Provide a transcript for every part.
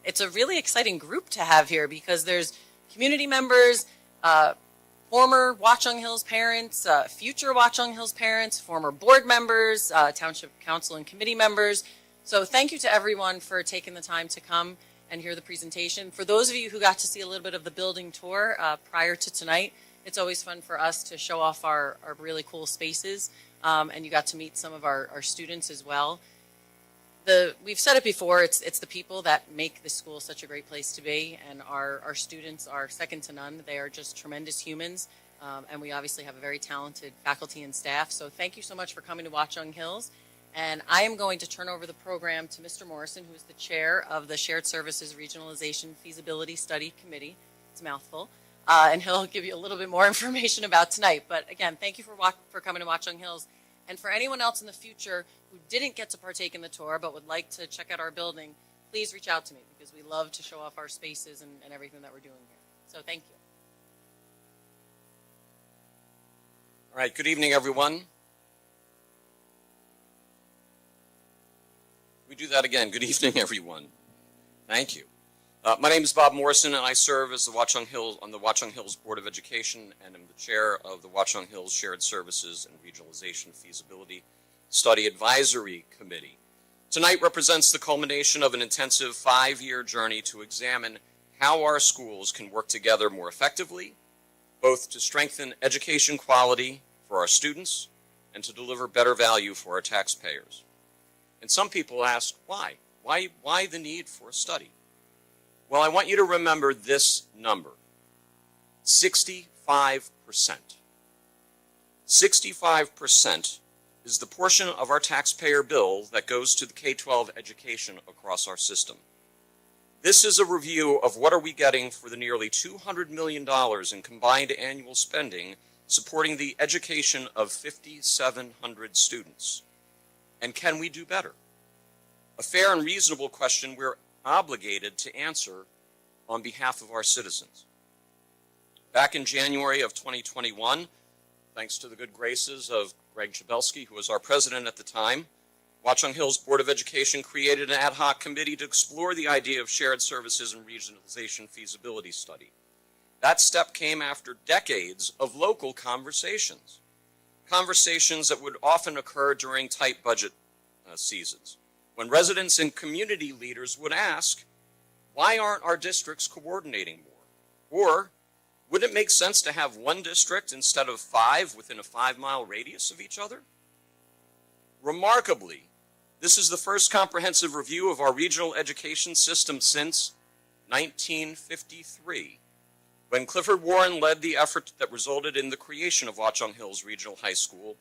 it's a really exciting group to have here because there's community members, former Watchung Hills parents, future Watchung Hills parents, former board members, township council and committee members. So thank you to everyone for taking the time to come and hear the presentation. For those of you who got to see a little bit of the building tour prior to tonight, it's always fun for us to show off our really cool spaces, and you got to meet some of our students as well. We've said it before, it's the people that make this school such a great place to be, and our students are second to none. They are just tremendous humans, and we obviously have a very talented faculty and staff. So thank you so much for coming to Watchung Hills. And I am going to turn over the program to Mr. Morrison, who is the chair of the Shared Services Regionalization Feasibility Study Committee. It's a mouthful. And he'll give you a little bit more information about tonight. But again, thank you for coming to Watchung Hills. And for anyone else in the future who didn't get to partake in the tour but would like to check out our building, please reach out to me because we love to show off our spaces and everything that we're doing here. So thank you. All right, good evening, everyone. We do that again. Good evening, everyone. Thank you. My name is Bob Morrison, and I serve as on the Watchung Hills Board of Education, and I'm the chair of the Watchung Hills Shared Services and Regionalization Feasibility Study Advisory Committee. Tonight represents the culmination of an intensive 5-year journey to examine how our schools can work together more effectively, both to strengthen education quality for our students and to deliver better value for our taxpayers. And some people ask, why? Why the need for a study? Well, I want you to remember this number, 65%. 65% is the portion of our taxpayer bill that goes to the K-12 education across our system. This is a review of what are we getting for the nearly $200 million in combined annual spending supporting the education of 5,700 students. And can we do better? A fair and reasonable question we're obligated to answer on behalf of our citizens. Back in January of 2021, thanks to the good graces of Greg Chabelsky, who was our president at the time, Watchung Hills Board of Education created an ad hoc committee to explore the idea of shared services and regionalization feasibility study. That step came after decades of local conversations that would often occur during tight budget seasons, when residents and community leaders would ask, why aren't our districts coordinating more? Or would it make sense to have one district instead of 5 within a 5-mile radius of each other? Remarkably, this is the first comprehensive review of our regional education system since 1953, when Clifford Warren led the effort that resulted in the creation of Watchung Hills Regional High School,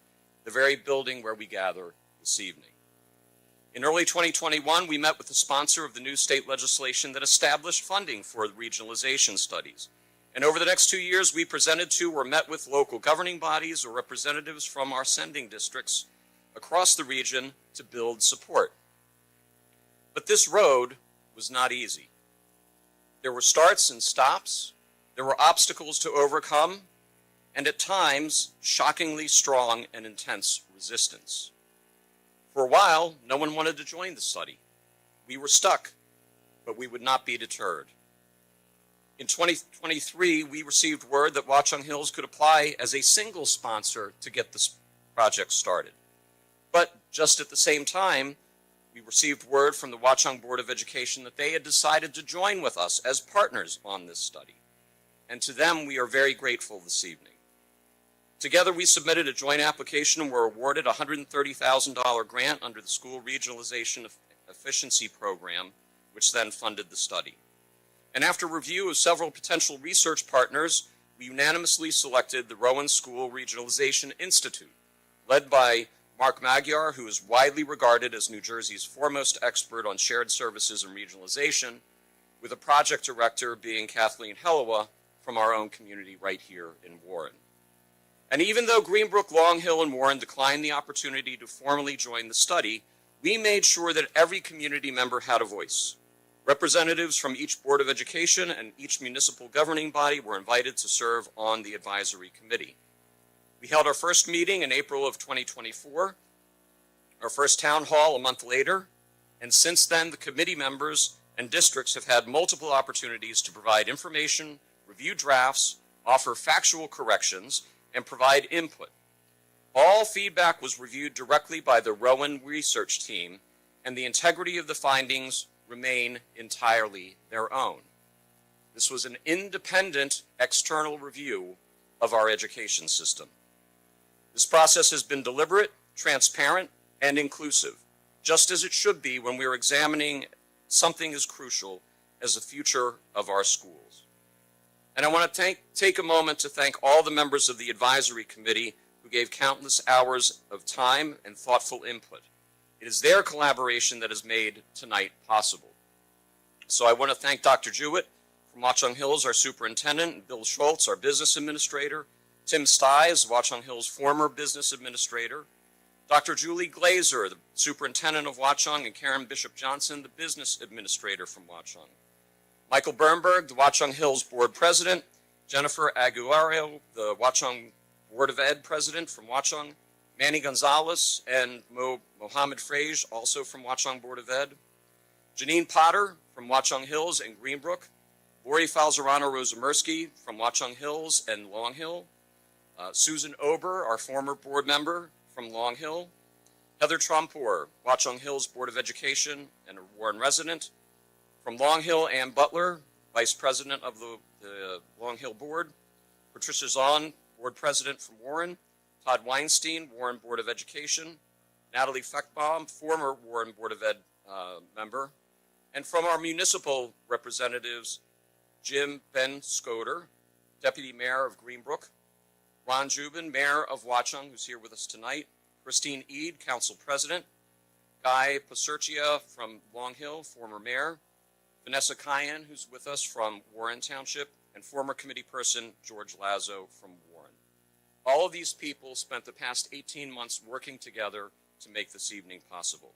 the very building where we gather this evening. In early 2021, we met with the sponsor of the new state legislation that established funding for regionalization studies. And over the next 2 years, we presented to or met with local governing bodies or representatives from our sending districts across the region to build support. But this road was not easy. There were starts and stops, there were obstacles to overcome, and at times, shockingly strong and intense resistance. For a while, no one wanted to join the study. We were stuck, but we would not be deterred. In 2023, we received word that Watchung Hills could apply as a single sponsor to get this project started. But just at the same time, we received word from the Watchung Board of Education that they had decided to join with us as partners on this study. And to them, we are very grateful this evening. Together, we submitted a joint application and were awarded a $130,000 grant under the School Regionalization Efficiency Program, which then funded the study. And after review of several potential research partners, we unanimously selected the Rowan School Regionalization Institute, led by Mark Magyar, who is widely regarded as New Jersey's foremost expert on shared services and regionalization, with a project director being Kathleen Hellowa from our own community right here in Warren. And even though Greenbrook, Long Hill, and Warren declined the opportunity to formally join the study, we made sure that every community member had a voice. Representatives from each Board of Education and each municipal governing body were invited to serve on the advisory committee. We held our first meeting in April of 2024, our first town hall a month later, and since then the committee members and districts have had multiple opportunities to provide information, review drafts, offer factual corrections, and provide input. All feedback was reviewed directly by the Rowan research team, and the integrity of the findings remain entirely their own. This was an independent external review of our education system. This process has been deliberate, transparent, and inclusive, just as it should be when we're examining something as crucial as the future of our schools. And I want to take a moment to thank all the members of the advisory committee who gave countless hours of time and thoughtful input. It is their collaboration that has made tonight possible. So I want to thank Dr. Jewett from Watchung Hills, our superintendent, and Bill Schultz, our business administrator, Tim Stiles, Watchung Hills' former business administrator, Dr. Julie Glazer, the superintendent of Watchung, and Karen Bishop Johnson, the business administrator from Watchung. Michael Bernberg, the Watchung Hills board president, Jennifer Aguario, the Watchung Board of Ed president from Watchung, Manny Gonzalez and Mohammed Frage, also from Watchung Board of Ed, Janine Potter from Watchung Hills and Greenbrook, Lori Falzerano-Rosamersky from Watchung Hills and Long Hill, Susan Ober, our former board member from Long Hill, Heather Trompour, Watchung Hills Board of Education and a Warren resident, from Long Hill, Ann Butler, vice president of the Long Hill Board, Patricia Zahn, board president from Warren, Todd Weinstein, Warren Board of Education, Natalie Feckbaum, former Warren Board of Ed member, and from our municipal representatives, Jim Ben Scoder, Deputy Mayor of Greenbrook, Ron Jubin, Mayor of Watchung, who's here with us tonight, Christine Eade, Council President, Guy Pasurcia from Long Hill, former Mayor, Vanessa Cayenne, who's with us from Warren Township, and former committee person George Lazo from Warren. All of these people spent the past 18 months working together to make this evening possible.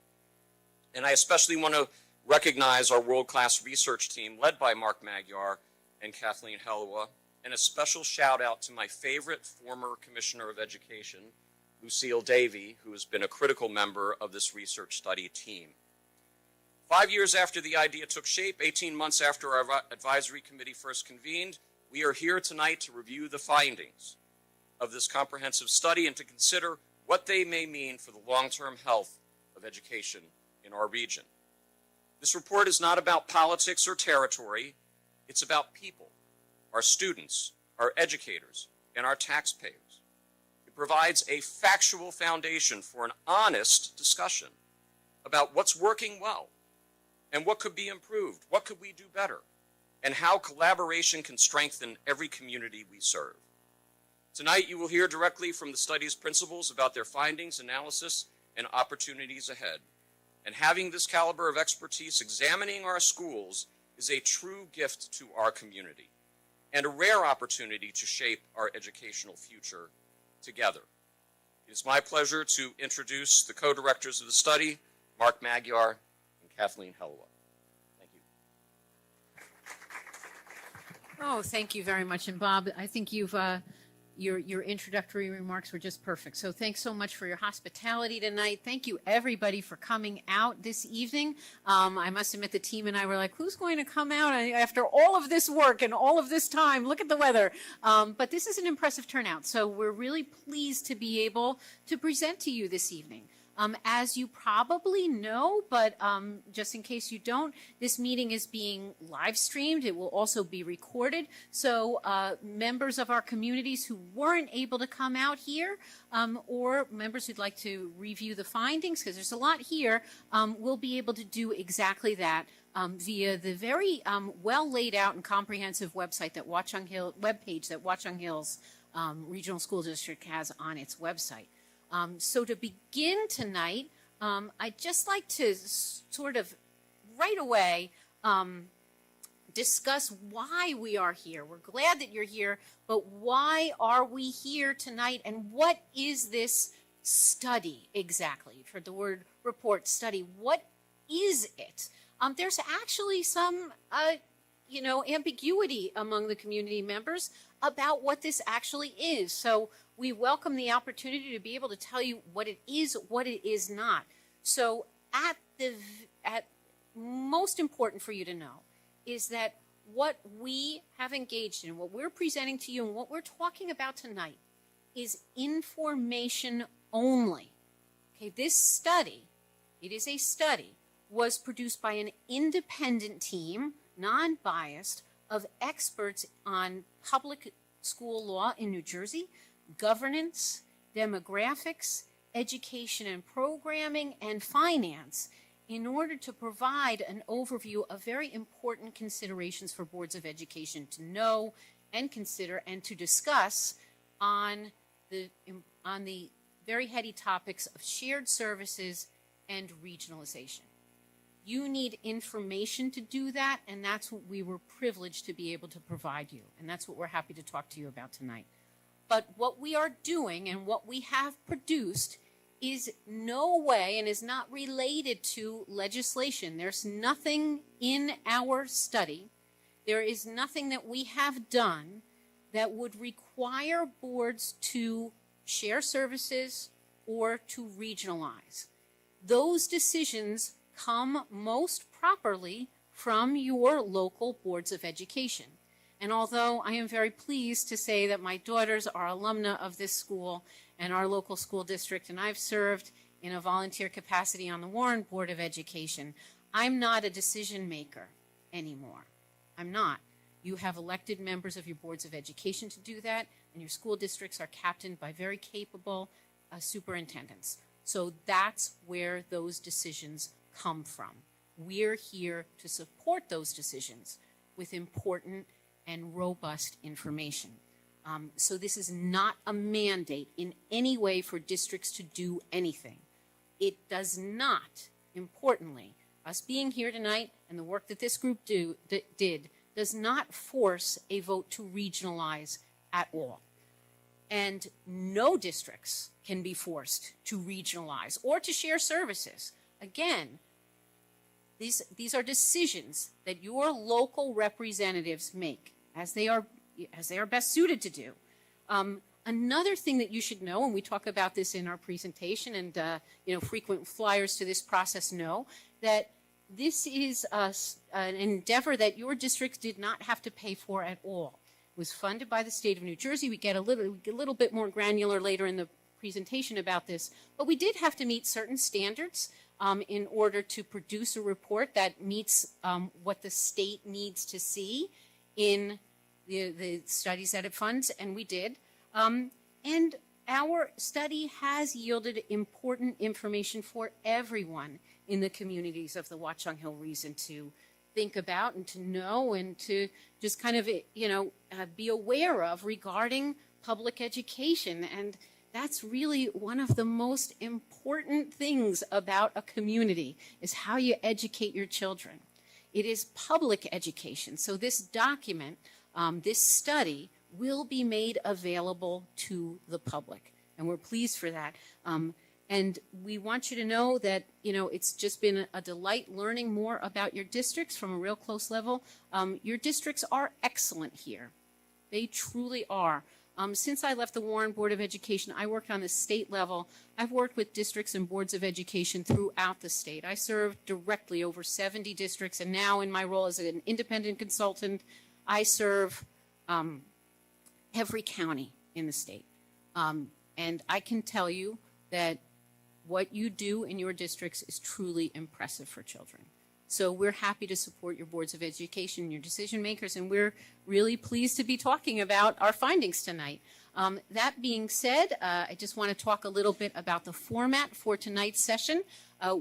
And I especially want to recognize our world-class research team led by Mark Magyar and Kathleen Helwa, and a special shout out to my favorite former Commissioner of Education, Lucille Davey, who has been a critical member of this research study team. 5 years after the idea took shape, 18 months after our advisory committee first convened, we are here tonight to review the findings of this comprehensive study and to consider what they may mean for the long-term health of education in our region. This report is not about politics or territory, it's about people, our students, our educators, and our taxpayers. It provides a factual foundation for an honest discussion about what's working well and what could be improved, what could we do better, and how collaboration can strengthen every community we serve. Tonight, you will hear directly from the study's principals about their findings, analysis, and opportunities ahead. And having this caliber of expertise examining our schools is a true gift to our community and a rare opportunity to shape our educational future together. It is my pleasure to introduce the co-directors of the study, Mark Magyar and Kathleen Helwa. Thank you. Oh, thank you very much. And Bob, I think you've your introductory remarks were just perfect. So thanks so much for your hospitality tonight. Thank you everybody for coming out this evening. I must admit the team and I were like, who's going to come out after all of this work and all of this time? Look at the weather. But this is an impressive turnout. So we're really pleased to be able to present to you this evening. As you probably know, but just in case you don't, this meeting is being live streamed. It will also be recorded. So members of our communities who weren't able to come out here or members who'd like to review the findings, because there's a lot here, will be able to do exactly that via the very well laid out and comprehensive website that webpage that Watchung Hills Regional School District has on its website. So to begin tonight, I'd just like to sort of right away discuss why we are here. We're glad that you're here, but why are we here tonight, and what is this study exactly? For the word report, study, what is it? There's actually some ambiguity among the community members about what this actually is. So we welcome the opportunity to be able to tell you what it is not. So at most important for you to know is that what we have engaged in, what we're presenting to you, and what we're talking about tonight is information only. Okay, this study, it is a study, was produced by an independent team, non-biased, of experts on public school law in New Jersey, governance, demographics, education and programming, and finance, in order to provide an overview of very important considerations for boards of education to know and consider and to discuss on the very heady topics of shared services and regionalization. You need information to do that, and that's what we were privileged to be able to provide you, and that's what we're happy to talk to you about tonight. But what we are doing and what we have produced is no way and is not related to legislation. There's nothing in our study, there is nothing that we have done that would require boards to share services or to regionalize. Those decisions come most properly from your local boards of education. And although I am very pleased to say that my daughters are alumna of this school and our local school district, and I've served in a volunteer capacity on the Warren Board of Education, I'm not a decision maker anymore. I'm not. You have elected members of your boards of education to do that, and your school districts are captained by very capable superintendents. So that's where those decisions come from. We're here to support those decisions with important and robust information. So this is not a mandate in any way for districts to do anything. It does not, importantly, us being here tonight and the work that this group did, does not force a vote to regionalize at all. And no districts can be forced to regionalize or to share services. Again, these are decisions that your local representatives make as they are best suited to do. Another thing that you should know, and we talk about this in our presentation, and frequent flyers to this process know, that this is an endeavor that your district did not have to pay for at all. It was funded by the state of New Jersey. We get a little bit more granular later in the presentation about this, but we did have to meet certain standards in order to produce a report that meets what the state needs to see in the studies that it funds, and we did. And our study has yielded important information for everyone in the communities of the Watchung Hill region to think about and to know and to just kind of, be aware of regarding public education. And that's really one of the most important things about a community, is how you educate your children. It is public education. So this document, this study, will be made available to the public. And we're pleased for that. And we want you to know that, it's just been a delight learning more about your districts from a real close level. Your districts are excellent here. They truly are. Since I left the Warren Board of Education, I worked on the state level. I've worked with districts and boards of education throughout the state. I served directly over 70 districts, and now in my role as an independent consultant, I serve every county in the state. And I can tell you that what you do in your districts is truly impressive for children. So we're happy to support your boards of education, your decision makers, and we're really pleased to be talking about our findings tonight. That being said, I just want to talk a little bit about the format for tonight's session.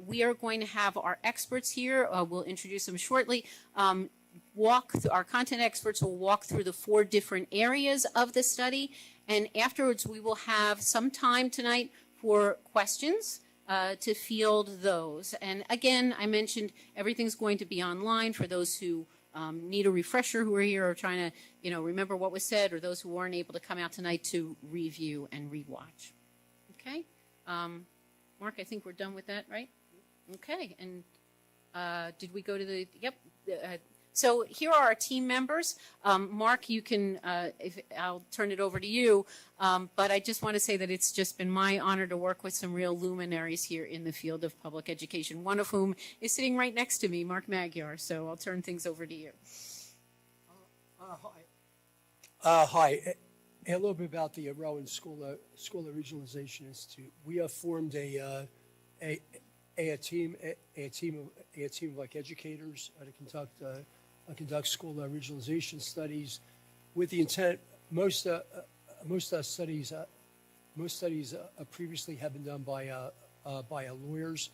We are going to have our experts here. We'll introduce them shortly. Our content experts will walk through the 4 different areas of the study, and afterwards we will have some time tonight for questions to field those. And again, I mentioned everything's going to be online for those who need a refresher, who are here or trying to remember what was said, or those who weren't able to come out tonight to review and rewatch. Okay? Mark, I think we're done with that, right? Okay. And did we go to the, yep. So here are our team members. Mark, you can, I'll turn it over to you. But I just want to say that it's just been my honor to work with some real luminaries here in the field of public education, one of whom is sitting right next to me, Mark Magyar. So I'll turn things over to you. Hi. A little bit about the Rowan School of Regionalization Institute. We have formed a team of like educators to conduct school regionalization studies, with the intent. Most studies previously have been done by lawyers.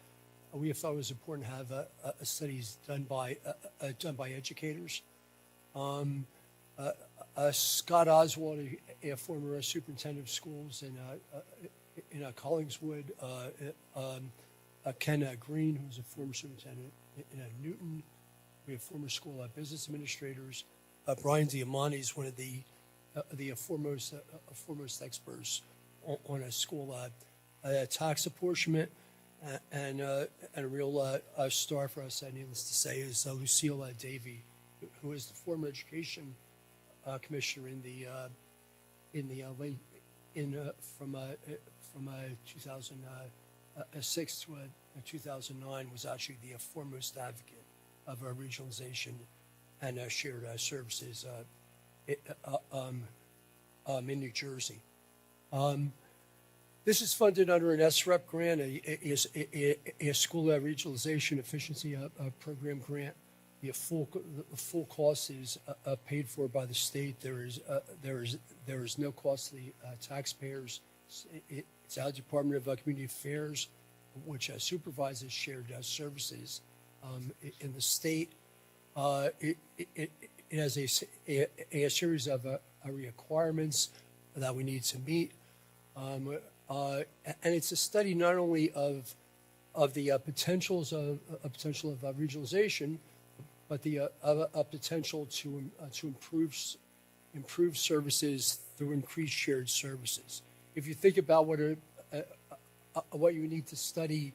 We have thought it was important to have studies done by educators. Scott Oswald, a former superintendent of schools in Collingswood, Ken Green, who's a former superintendent in Newton. We have former school business administrators. Brian Diamante is one of the foremost experts on a school tax apportionment, and a real star for us, needless to say, is Lucille Davey, who is the former education commissioner from 2006 to 2009, was actually the foremost advocate of regionalization and shared services in New Jersey. This is funded under an SREP grant, a school regionalization efficiency program grant. The full cost is paid for by the state. There is no cost to the taxpayers. It's our Department of Community Affairs, which supervises shared services in the state. It has a series of requirements that we need to meet, and it's a study not only of the potential of regionalization, but the potential to improve services through increased shared services. If you think about what you need to study,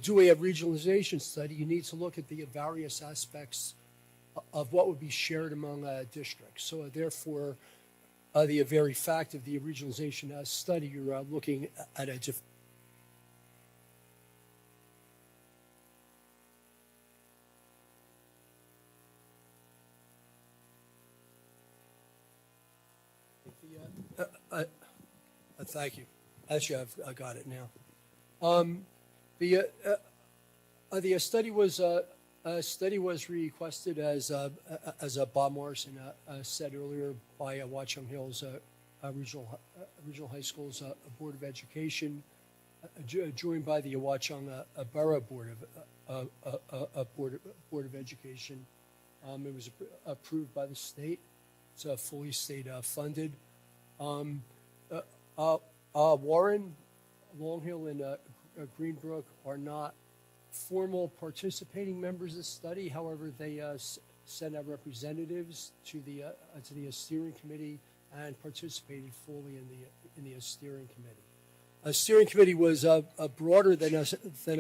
do a regionalization study, you need to look at the various aspects of what would be shared among districts. So therefore, the very fact of the regionalization study, you're looking at a different. Thank you. Actually, I've got it now. The study was requested, as Bob Morrison said earlier, by Watchung Hills Regional High School's Board of Education, joined by the Watchung Borough Board of Education. It was approved by the state. It's fully state funded. Warren, Long Hill, and Greenbrook are not formal participating members of the study. However, they sent out representatives to the steering committee and participated fully in the steering committee. A steering committee was broader than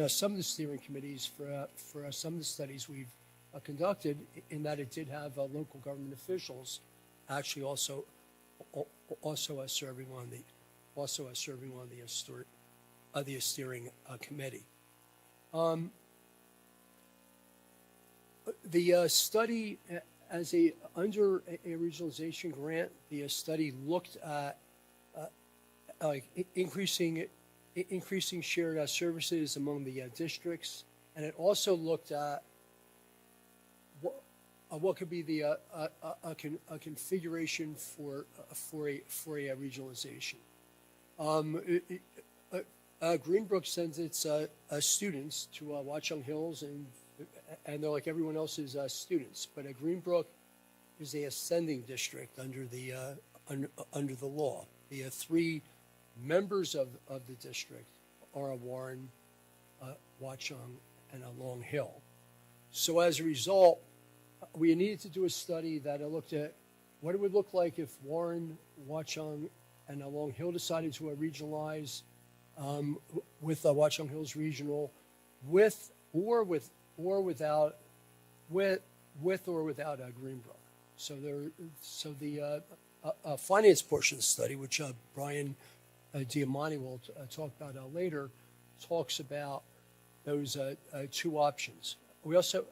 some of the steering committees for some of the studies we've conducted, in that it did have local government officials actually also serving on the steering committee. The study, under a regionalization grant, the study looked at increasing shared services among the districts, and it also looked at what could be a configuration for a regionalization. Greenbrook sends its students to Watchung Hills, and they're like everyone else's students. But Greenbrook is a ascending district under the law. The three members of the district are Warren, Watchung, and Long Hill. So as a result, we needed to do a study that looked at what it would look like if Warren, Watchung, and Long Hill decided to regionalize with Watchung Hills Regional, with with or without Greenbrook. So the finance portion of the study, which Brian Diamante will talk about later, talks about those two options. We also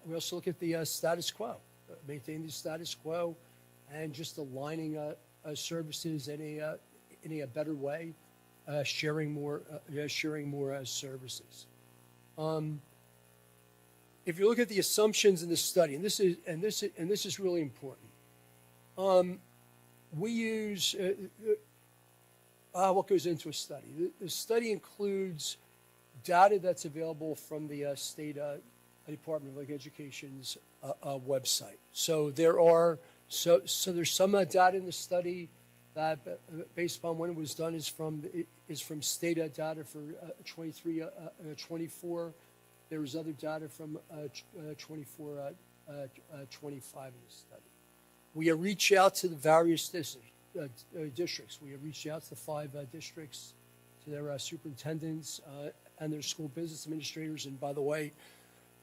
look at the status quo, maintaining the status quo, and just aligning services in a better way, sharing more services. If you look at the assumptions in the study, and this is really important, we use what goes into a study. The study includes data that's available from the state Department of Education's website. So there's some data in the study that, based upon when it was done, is from state data for 23, 24. There was other data from 24, 25 in the study. We reach out to the various districts. We reach out to the 5 districts, to their superintendents and their school business administrators. And by the way,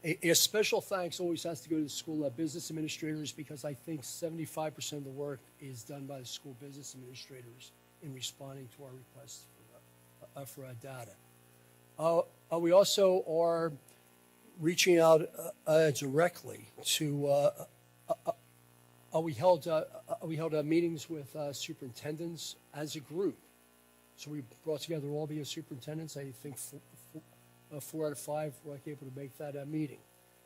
a special thanks always has to go to the school business administrators, because I think 75% of the work is done by the school business administrators in responding to our requests for data. We also are reaching out directly to. We held meetings with superintendents as a group. So we brought together all the superintendents. I think 4 out of 5 were able to make that meeting.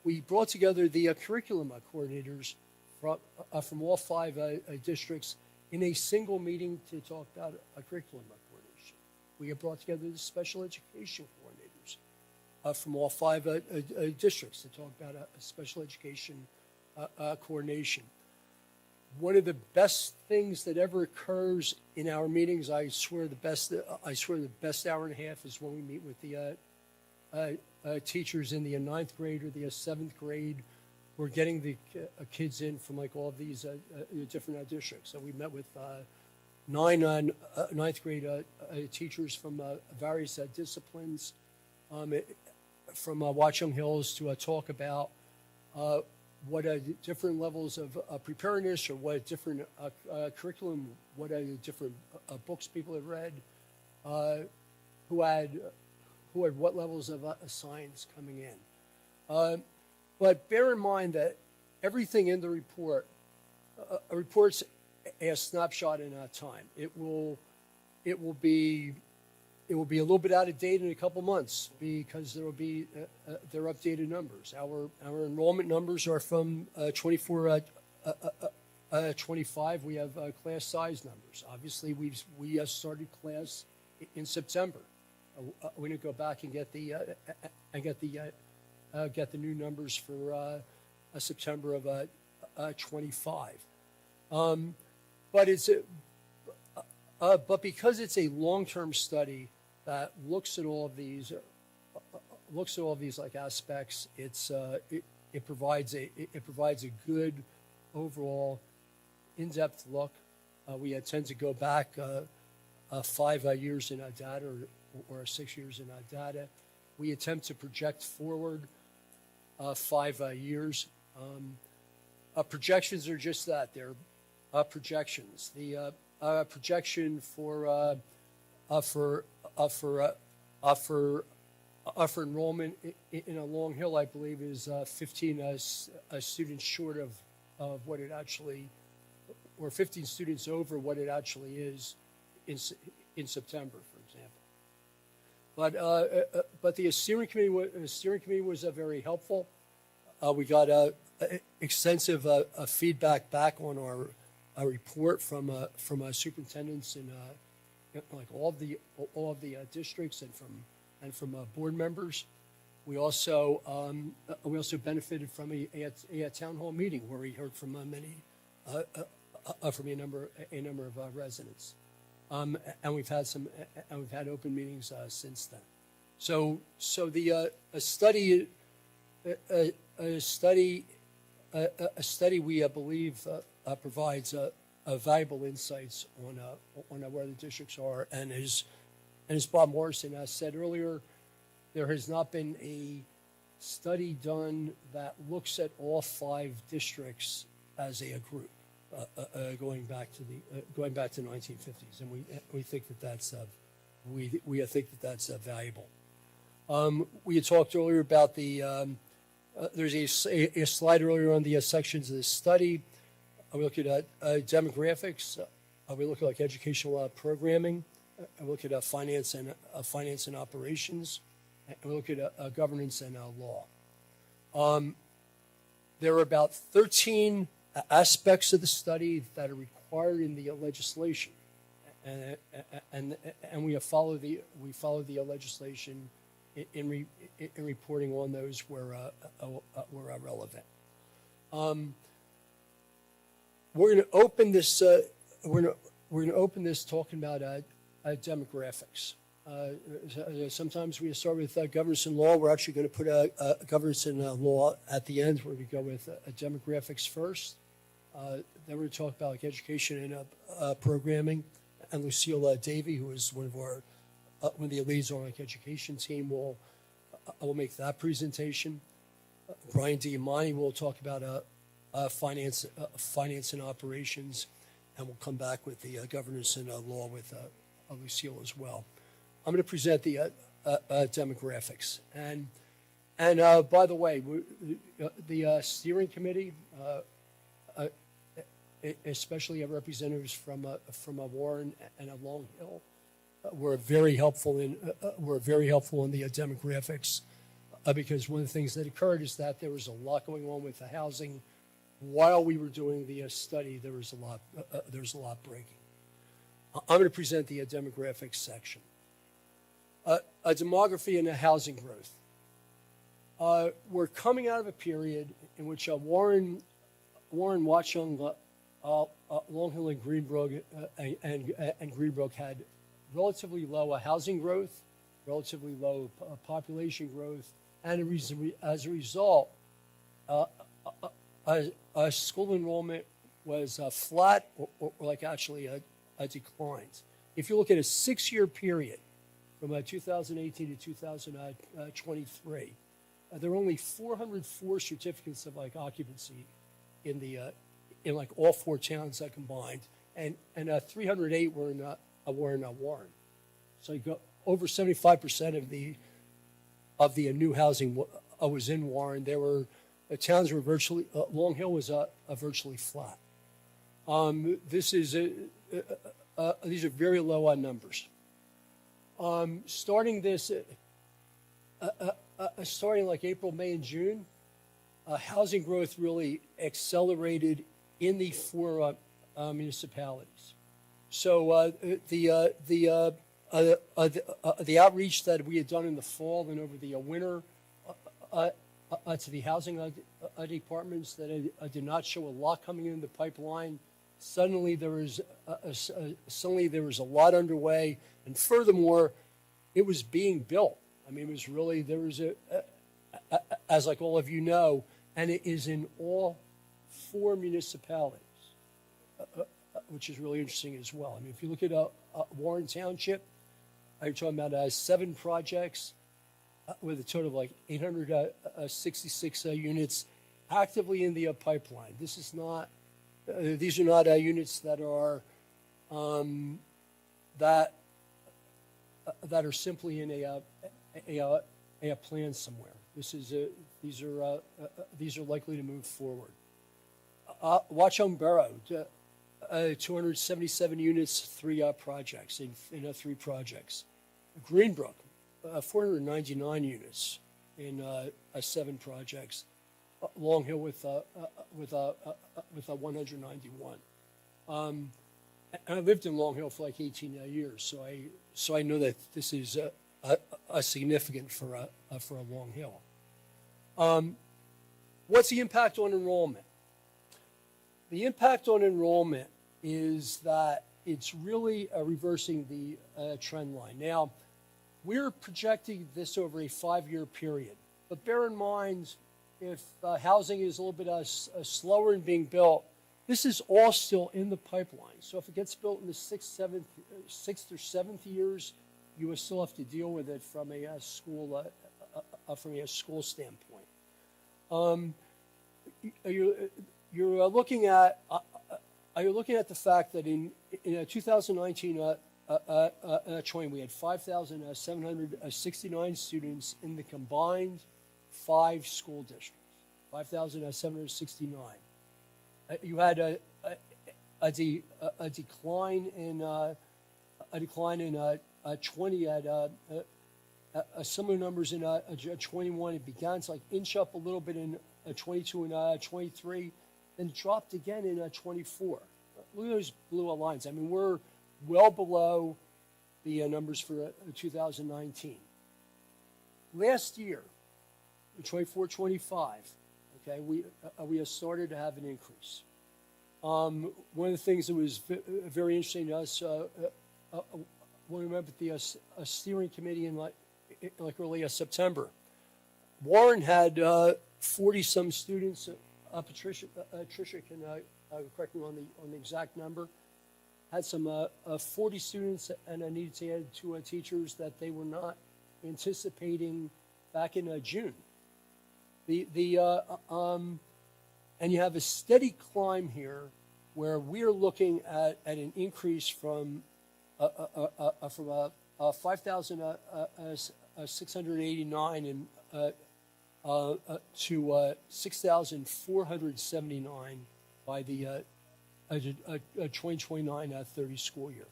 We brought together the curriculum coordinators from all 5 districts in a single meeting to talk about curriculum coordination. We have brought together the special education coordinators from all 5 districts to talk about special education coordination. One of the best things that ever occurs in our meetings, I swear the best hour and a half, is when we meet with the teachers in the 9th grade or the 7th grade. We're getting the kids in from like all of these different districts. So we met with 9 9th grade teachers from various disciplines from Watchung Hills to talk about what different levels of preparedness, or what different curriculum, what different books people have read, who had what levels of science coming in. But bear in mind that everything in the report, a report's a snapshot in time. It will be a little bit out of date in a couple months, because there will be their updated numbers. Our enrollment numbers are from 24, 25. We have class size numbers. Obviously, we started class in September. We didn't go back and get the new numbers for September of 25. But because it's a long-term study that looks at all of these like aspects, it provides a good overall in-depth look. We tend to go back 5 years in our data, or 6 years in our data. We attempt to project forward 5 years. Projections are just that. They're projections. The projection for enrollment in a Long Hill, I believe, is 15 students short of what it actually, or 15 students over what it actually is in September, for example. But the steering committee was very helpful. We got extensive feedback back on our report from superintendents in like all of the districts, and from board members. We also benefited from a town hall meeting where we heard from from a number of residents, and we've had open meetings since then. So the study we believe provides valuable insights on where the districts are, and as Bob Morrison said earlier, there has not been a study done that looks at all 5 districts as a group, going back to the 1950s, and we think that that's valuable. We had talked earlier about there's a slide earlier on the sections of the study. We look at demographics. We look at educational programming. We look at finance and operations. And we look at governance and law. There are about 13 aspects of the study that are required in the legislation, and we follow the legislation in reporting on those where relevant. We're going to open this. We're going to open this talking about demographics. Sometimes we start with governance and law. We're actually going to put governance and law at the end, where we go with demographics first. Then we're going to talk about education and programming. And Lucille Davey, who is one of the leads on education team, will make that presentation. Brian Diamani will talk about finance and operations, and we'll come back with the governance and law with Lucille as well. I'm going to present the demographics, and by the way, the steering committee, especially representatives from Warren and Long Hill, were very helpful in the demographics, because one of the things that occurred is that there was a lot going on with the housing while we were doing the study. There was a lot breaking. I'm going to present the demographics section. A demography and a housing growth. We're coming out of a period in which Warren, Watchung, Long Hill, and Greenbrook and Greenbrook had relatively low housing growth, relatively low population growth, and as a result, school enrollment was flat or actually declined. If you look at a 6-year period from 2018 to 2023, there were only 404 certificates of occupancy in all 4 towns combined, and 308 were in Warren. So you go over 75% of the new housing was in Warren. There were towns were virtually Long Hill was virtually flat. These are very low on numbers. Starting like April, May, and June, housing growth really accelerated in the 4 municipalities. So the outreach that we had done in the fall and over the winter to the housing departments that did not show a lot coming in the pipeline. Suddenly there was a lot underway, and furthermore, it was being built. I mean, it was really as like all of you know, and it is in all 4 municipalities, which is really interesting as well. I mean, if you look at Warren Township, you're talking about 7 projects with a total of 866 units actively in the pipeline. This is not; these are not units that are that are simply in a plan somewhere. These are likely to move forward. Watchung Borough, 277 units, 3 projects in 3 projects. Greenbrook, 499 units in 7 projects. Long Hill with 191. And I lived in Long Hill for 18 years, so I know that this is a significant for a Long Hill. What's the impact on enrollment? The impact on enrollment is that it's really reversing the trend line. Now, we're projecting this over a 5-year period, but bear in mind, if housing is a little bit slower in being built, this is all still in the pipeline. So if it gets built in the 6th or 7th years, you will still have to deal with it from a school standpoint. You're looking at the fact that in 2019 20 we had 5,769 students in the combined 5 school districts. 5,769. You had a decline in 20 at similar numbers in 21. It began to inch up a little bit in 22 and 23, then dropped again in 24. Look at those blue lines. I mean, we're well below the numbers for 2019. Last year, 24-25, okay, we have started to have an increase. One of the things that was very interesting to us when we met with the steering committee in early September, Warren had 40-some students. Patricia can correct me on the exact number. Had some 40 students, and I needed to add 2 teachers that they were not anticipating back in June. And you have a steady climb here, where we're looking at an increase from 5,689 to 6,479 by the 2029-30 school year.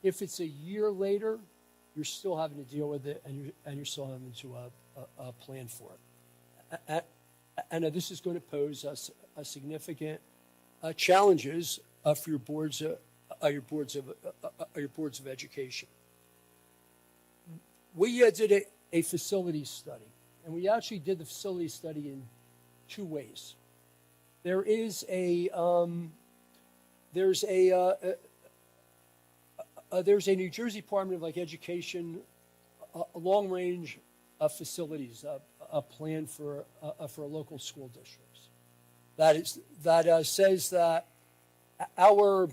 If it's a year later, you're still having to deal with it, and you're still having to plan for it. And this is going to pose us a significant challenges for your boards of education. We did a facility study, and we actually did the facility study in 2 ways. There's a New Jersey Department of Education a long range of facilities plan for local school districts. That says that our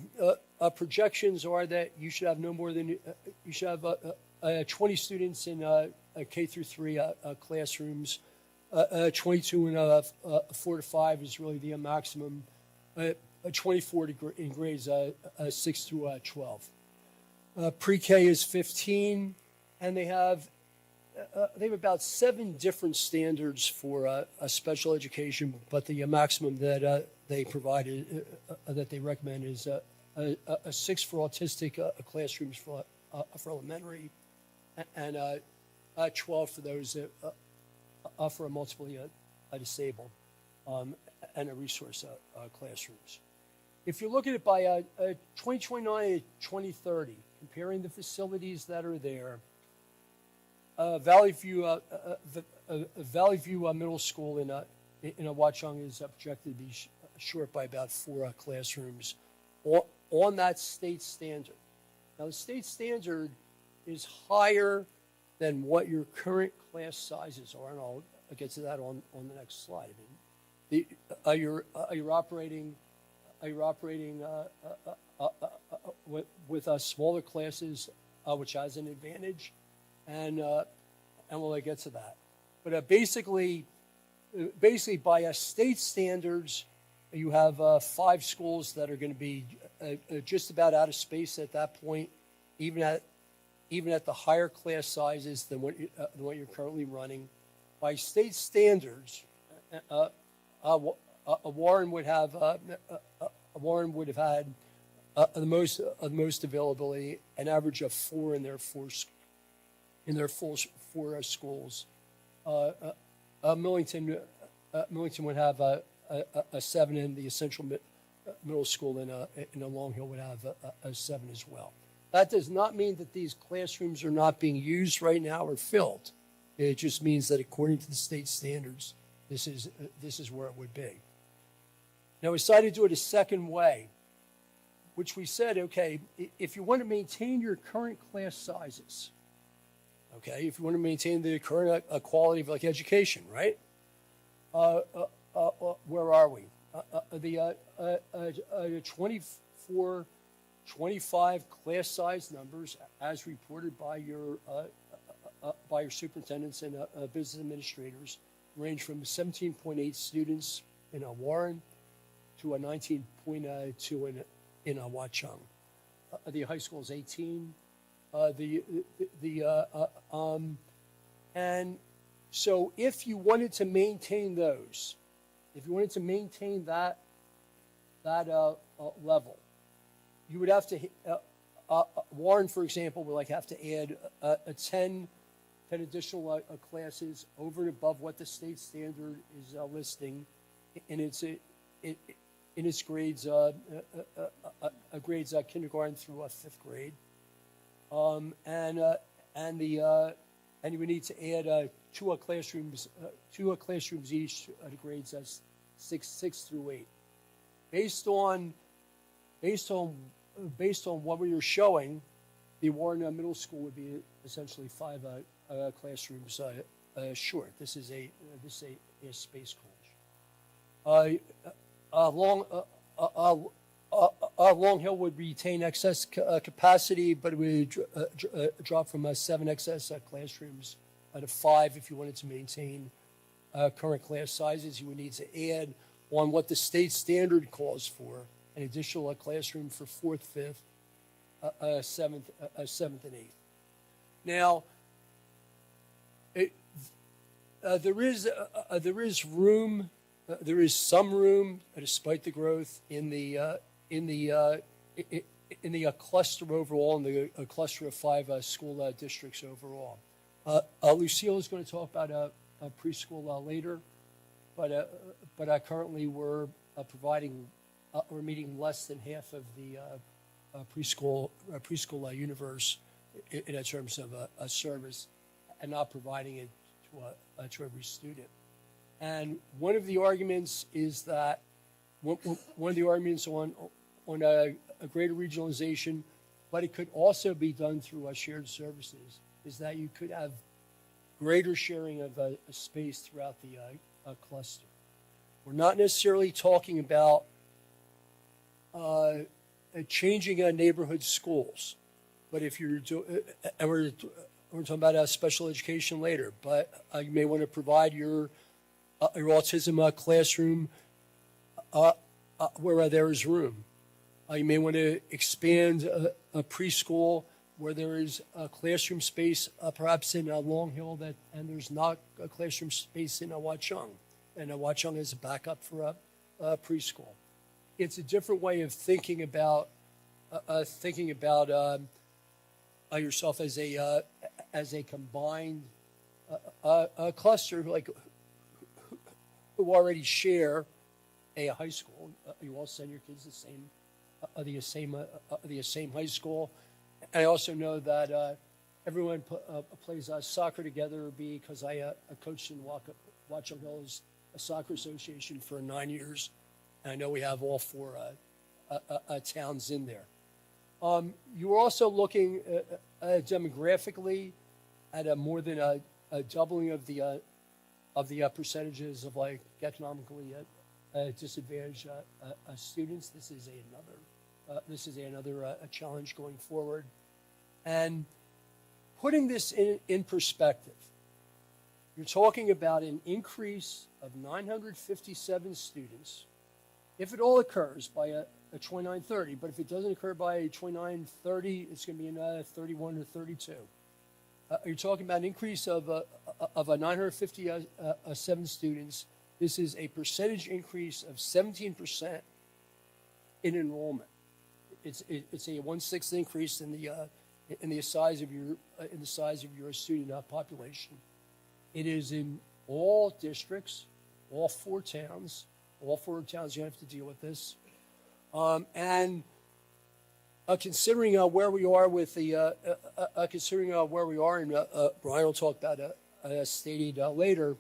projections are that you should have no more than 20 students in K through 3 classrooms. 22 and 4 to 5 is really the maximum. 24 in grades 6 through 12. Pre-K is 15, and they have about 7 different standards for special education, but the maximum that they provide that they recommend is a 6 for autistic classrooms for elementary, and 12 for those that for a multiply disabled, and a resource classrooms. If you look at it by 2029 to 2030, comparing the facilities that are there, Valley View Middle School in Watchung is projected to be short by about 4 classrooms on that state standard. Now, the state standard is higher than what your current class sizes are, and I'll get to that on the next slide. I mean, you're operating with smaller classes, which has an advantage, and we'll get to that. But basically by state standards, you have 5 schools that are going to be just about out of space at that point, even at the higher class sizes than what you're currently running. By state standards, Warren would have had the most availability, an average of 4 in their 4 schools. Millington would have a 7, and the Essential Middle School in Long Hill would have a 7 as well. That does not mean that these classrooms are not being used right now or filled. It just means that according to the state standards, this is where it would be. Now, we decided to do it a second way, which we said, okay, if you want to maintain your current class sizes, okay, if you want to maintain the current quality of education, right? Where are we? The 24, 25 class size numbers, as reported by your superintendents and business administrators, range from 17.8 students in Warren to a 19.2 in Watchung. The high school is 18. And so if you wanted to maintain those, if you wanted to maintain that level, you would have to, Warren, for example, would have to add 10 additional classes over and above what the state standard is listing in its grades, kindergarten through fifth grade, and you would need to add two classrooms each to grades six through 8. Based on what we were showing, the Warren Middle School would be essentially 5 classrooms short. This is a space college. Long Hill would retain excess capacity, but it would drop from 7 excess classrooms to 5 if you wanted to maintain current class sizes. You would need to add on what the state standard calls for, an additional classroom for 4th, 5th, 7th, and 8th. Now, there is room. There is some room, despite the growth in the cluster overall, in the cluster of 5 school districts overall. Lucille is going to talk about preschool later, but currently we're meeting less than half of the preschool universe in terms of a service, and not providing it to every student. And one of the arguments is that one of the arguments on a greater regionalization, but it could also be done through shared services, is that you could have greater sharing of a space throughout the cluster. We're not necessarily talking about changing neighborhood schools, but if you're and we're talking about special education later, but you may want to provide your autism classroom where there is room. You may want to expand a preschool where there is a classroom space, perhaps in Long Hill, and there's not a classroom space in Watchung, and Watchung is a backup for a preschool. It's a different way of thinking about yourself as a combined cluster, like who already share a high school. You all send your kids the same high school. And I also know that everyone plays soccer together because I coached in Watchung Hills Soccer Association for 9 years, and I know we have all 4 towns in there. You were also looking demographically at more than a doubling of the percentages of economically disadvantaged students. This is another challenge going forward, and putting this in perspective. You're talking about an increase of 957 students, if it all occurs by a 2930, but if it doesn't occur by 2930, it's going to be in 31 or 32. You're talking about an increase of 957 students. This is a percentage increase of 17% in enrollment. It's a 1/6 increase in the size of your student population. It is in all districts, all 4 towns. All 4 towns you have to deal with this. And considering where we are with the, where we are, and Brian will talk about state aid later.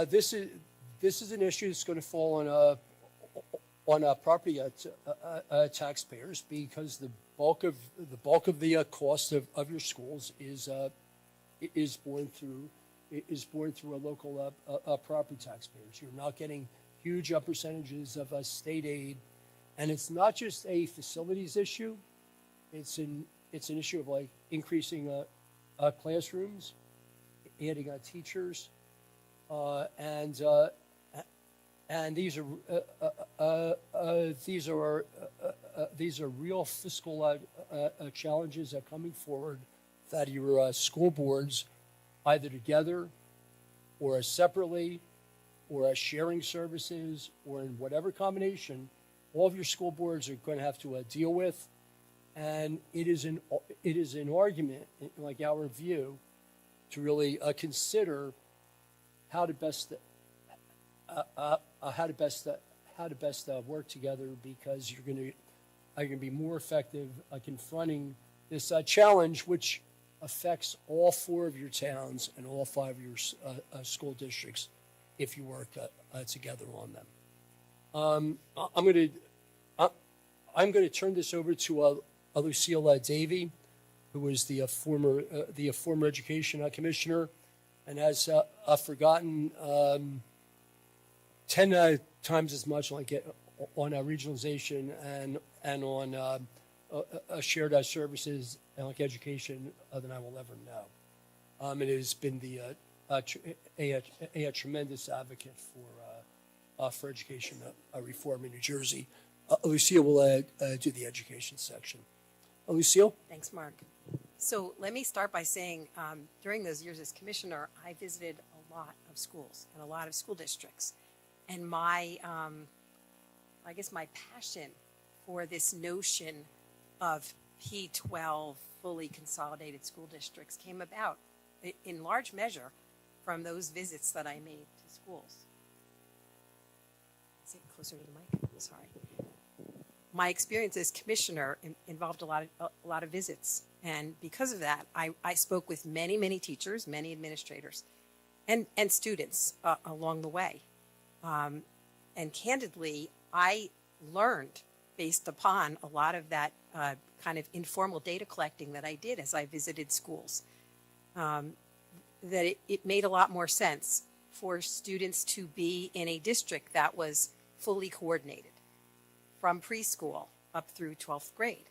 This is an issue that's going to fall on property taxpayers, because the bulk of the cost of your schools is borne through local property taxpayers. You're not getting huge percentages of state aid, and it's not just a facilities issue. It's an issue of increasing classrooms, adding teachers, and these are real fiscal challenges that are coming forward that your school boards, either together or separately, or as sharing services, or in whatever combination, all of your school boards are going to have to deal with. And it is an argument, like our view, to really consider how to best work together, because you're going to be more effective confronting this challenge, which affects all 4 of your towns and all 5 of your school districts if you work together on them. I'm going to turn this over to Lucille Davey, who is the former education commissioner, and has forgotten 10 times as much on regionalization and on shared services and education than I will ever know. It has been a tremendous advocate for education reform in New Jersey. Lucille will do the education section. Lucille? Thanks, Mark. So let me start by saying during those years as commissioner, I visited a lot of schools and a lot of school districts. And my passion for this notion of P12 fully consolidated school districts came about in large measure from those visits that I made to schools. Is it closer to the mic? Sorry. My experience as commissioner involved a lot of visits, and because of that, I spoke with many teachers, many administrators, and students along the way. And candidly, I learned, based upon a lot of that kind of informal data collecting that I did as I visited schools, that it made a lot more sense for students to be in a district that was fully coordinated from preschool up through 12th grade,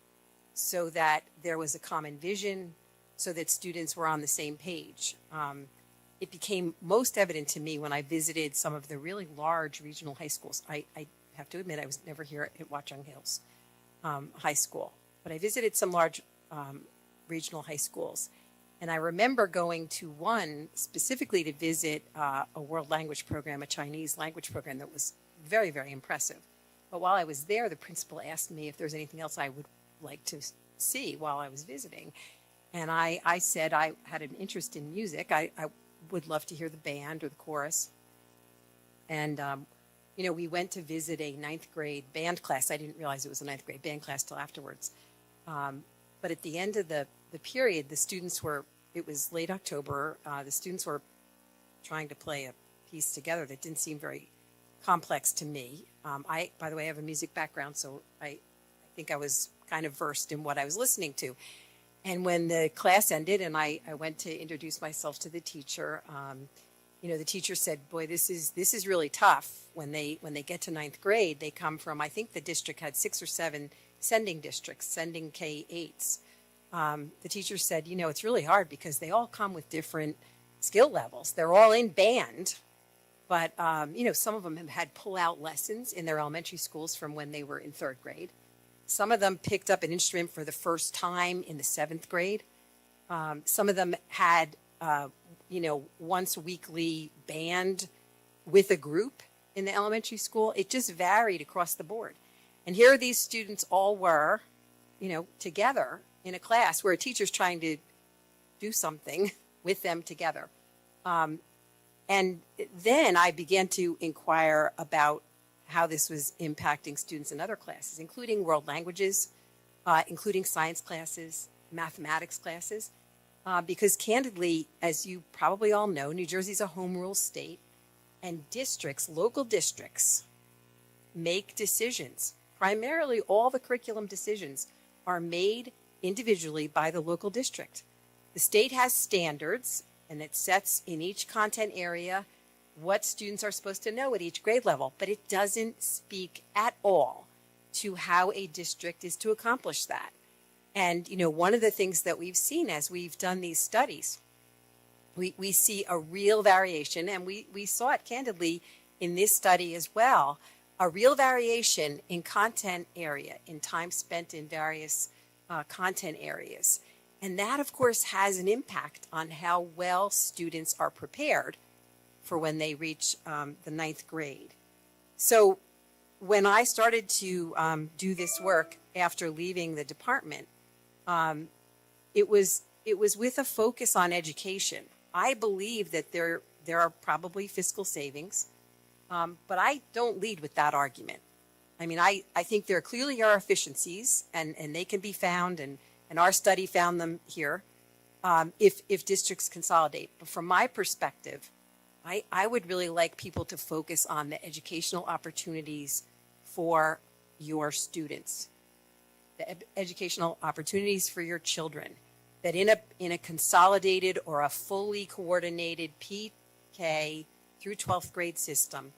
so that there was a common vision, so that students were on the same page. It became most evident to me when I visited some of the really large regional high schools. I have to admit, I was never here at Watchung Hills High School, but I visited some large regional high schools. And I remember going to one specifically to visit a world language program, a Chinese language program that was very, very impressive. But while I was there, the principal asked me if there's anything else I would like to see while I was visiting. And I said I had an interest in music. I would love to hear the band or the chorus. And, we went to visit a 9th grade band class. I didn't realize it was a 9th grade band class till afterwards. But at the end of the period, the students it was late October, the students were trying to play a piece together that didn't seem very complex to me. By the way, I have a music background, so I think I was kind of versed in what I was listening to. And when the class ended and I went to introduce myself to the teacher, the teacher said, boy, this is really tough. When they get to 9th grade, they come from, I think the district had 6 or 7 sending districts, sending K-8s. The teacher said, it's really hard because they all come with different skill levels. They're all in band, but, some of them have had pull-out lessons in their elementary schools from when they were in 3rd grade. Some of them picked up an instrument for the first time in the 7th grade. Some of them had, once weekly band with a group in the elementary school. It just varied across the board. And here these students all were, together in a class where a teacher's trying to do something with them together. And then I began to inquire about how this was impacting students in other classes, including world languages, including science classes, mathematics classes, because candidly, as you probably all know, New Jersey's a home rule state, and districts, local districts, make decisions. Primarily, all the curriculum decisions are made individually by the local district. The state has standards, and it sets in each content area what students are supposed to know at each grade level, but it doesn't speak at all to how a district is to accomplish that. And, one of the things that we've seen as we've done these studies we see a real variation, and we saw it candidly in this study as well, a real variation in content area, in time spent in various content areas. And that, of course, has an impact on how well students are prepared for when they reach the 9th grade. So when I started to do this work after leaving the department, it was with a focus on education. I believe that there are probably fiscal savings, but I don't lead with that argument. I mean, I think there clearly are efficiencies, and they can be found, and our study found them here, if districts consolidate. But from my perspective, I would really like people to focus on the educational opportunities for your students, the educational opportunities for your children, that in a consolidated or a fully coordinated PK through 12th grade system,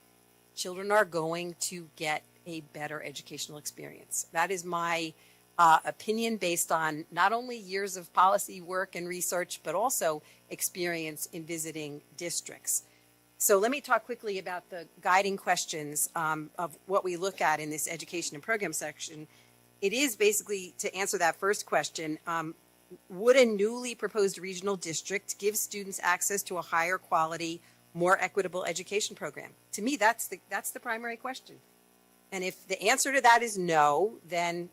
children are going to get a better educational experience. That is my opinion based on not only years of policy work and research, but also experience in visiting districts. So let me talk quickly about the guiding questions of what we look at in this education and program section. It is basically to answer that first question, would a newly proposed regional district give students access to a higher quality, more equitable education program? To me, that's the primary question. And if the answer to that is no, then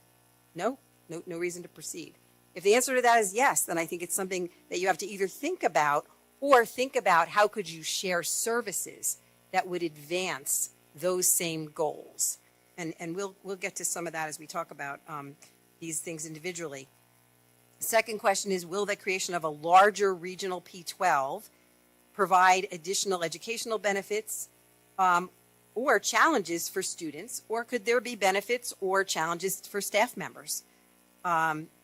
no reason to proceed. If the answer to that is yes, then I think it's something that you have to either think about, or think about how could you share services that would advance those same goals. And we'll get to some of that as we talk about these things individually. Second question is, will the creation of a larger regional P12 provide additional educational benefits or challenges for students, or could there be benefits or challenges for staff members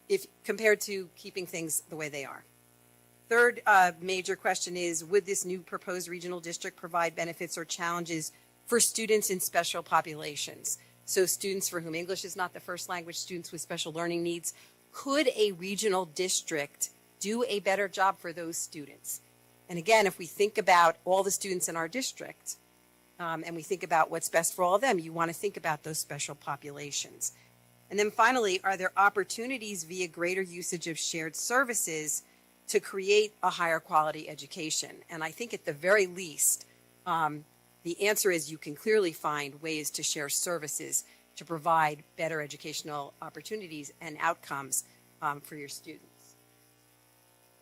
if compared to keeping things the way they are? Third major question is, would this new proposed regional district provide benefits or challenges for students in special populations? So students for whom English is not the first language, students with special learning needs. Could a regional district do a better job for those students? And again, if we think about all the students in our district, and we think about what's best for all of them, you want to think about those special populations. And then finally, are there opportunities via greater usage of shared services to create a higher quality education? And I think at the very least, the answer is you can clearly find ways to share services to provide better educational opportunities and outcomes for your students.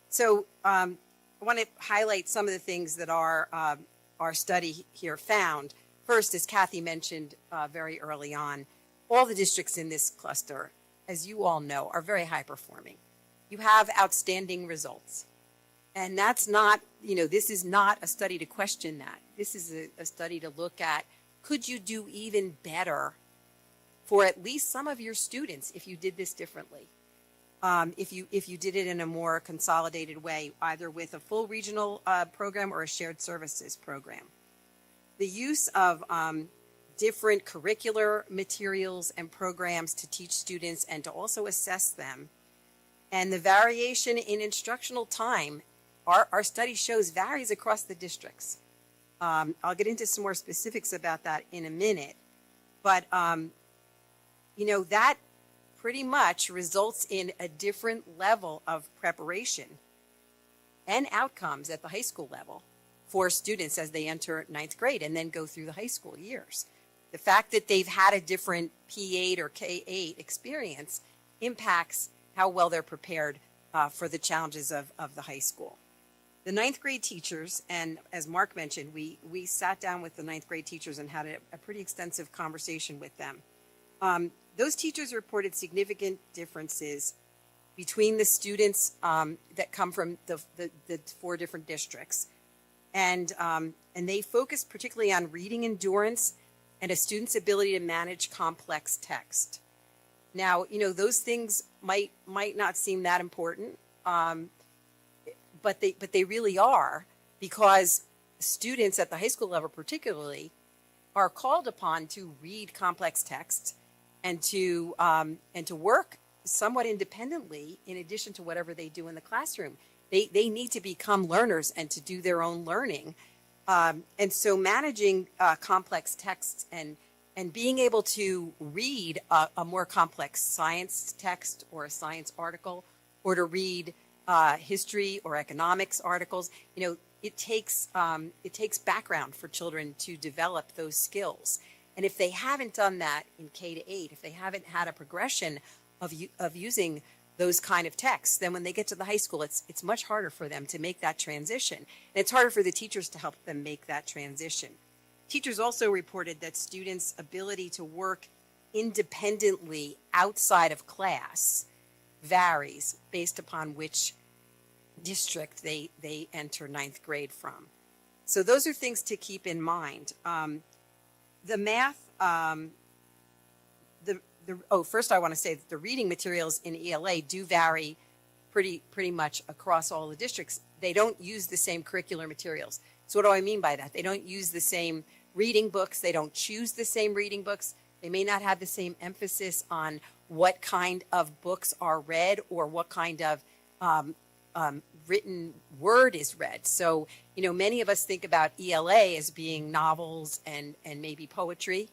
So I want to highlight some of the things that our study here found. First, as Kathy mentioned very early on, all the districts in this cluster, as you all know, are very high performing. You have outstanding results. And that's not, this is not a study to question that. This is a study to look at, could you do even better for at least some of your students if you did this differently? If you did it in a more consolidated way, either with a full regional program or a shared services program. The use of different curricular materials and programs to teach students and to also assess them, and the variation in instructional time, our study shows varies across the districts. I'll get into some more specifics about that in a minute, but that pretty much results in a different level of preparation and outcomes at the high school level for students as they enter 9th grade and then go through the high school years. The fact that they've had a different P8 or K8 experience impacts how well they're prepared for the challenges of the high school. The 9th grade teachers, and as Mark mentioned, we sat down with the 9th grade teachers and had a pretty extensive conversation with them. Those teachers reported significant differences between the students that come from the 4 different districts. And they focused particularly on reading endurance and a student's ability to manage complex text. Now, those things might not seem that important, but they really are, because students at the high school level particularly are called upon to read complex texts and to work somewhat independently in addition to whatever they do in the classroom. They need to become learners and to do their own learning. And so managing complex texts and being able to read a more complex science text or a science article, or to read history or economics articles, it takes background for children to develop those skills. And if they haven't done that in K to 8, if they haven't had a progression of using those kind of texts, then when they get to the high school, it's much harder for them to make that transition. And it's harder for the teachers to help them make that transition. Teachers also reported that students' ability to work independently outside of class varies based upon which district they enter ninth grade from. So those are things to keep in mind. The math, first I want to say that the reading materials in ELA do vary pretty much across all the districts. They don't use the same curricular materials. So what do I mean by that? They don't use the same reading books. They don't choose the same reading books. They may not have the same emphasis on what kind of books are read or what kind of written word is read. So, many of us think about ELA as being novels and maybe poetry.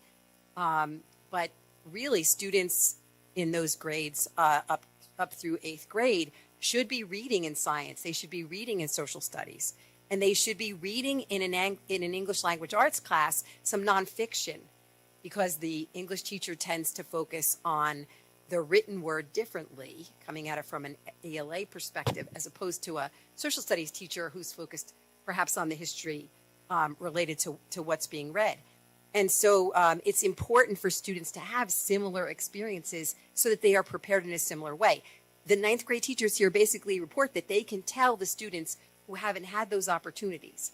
But really, students in those grades up through 8th grade should be reading in science. They should be reading in social studies. And they should be reading in an English language arts class some nonfiction, because the English teacher tends to focus on the written word differently, coming at it from an ELA perspective, as opposed to a social studies teacher who's focused perhaps on the history related to what's being read. And so it's important for students to have similar experiences so that they are prepared in a similar way. The 9th grade teachers here basically report that they can tell the students who haven't had those opportunities.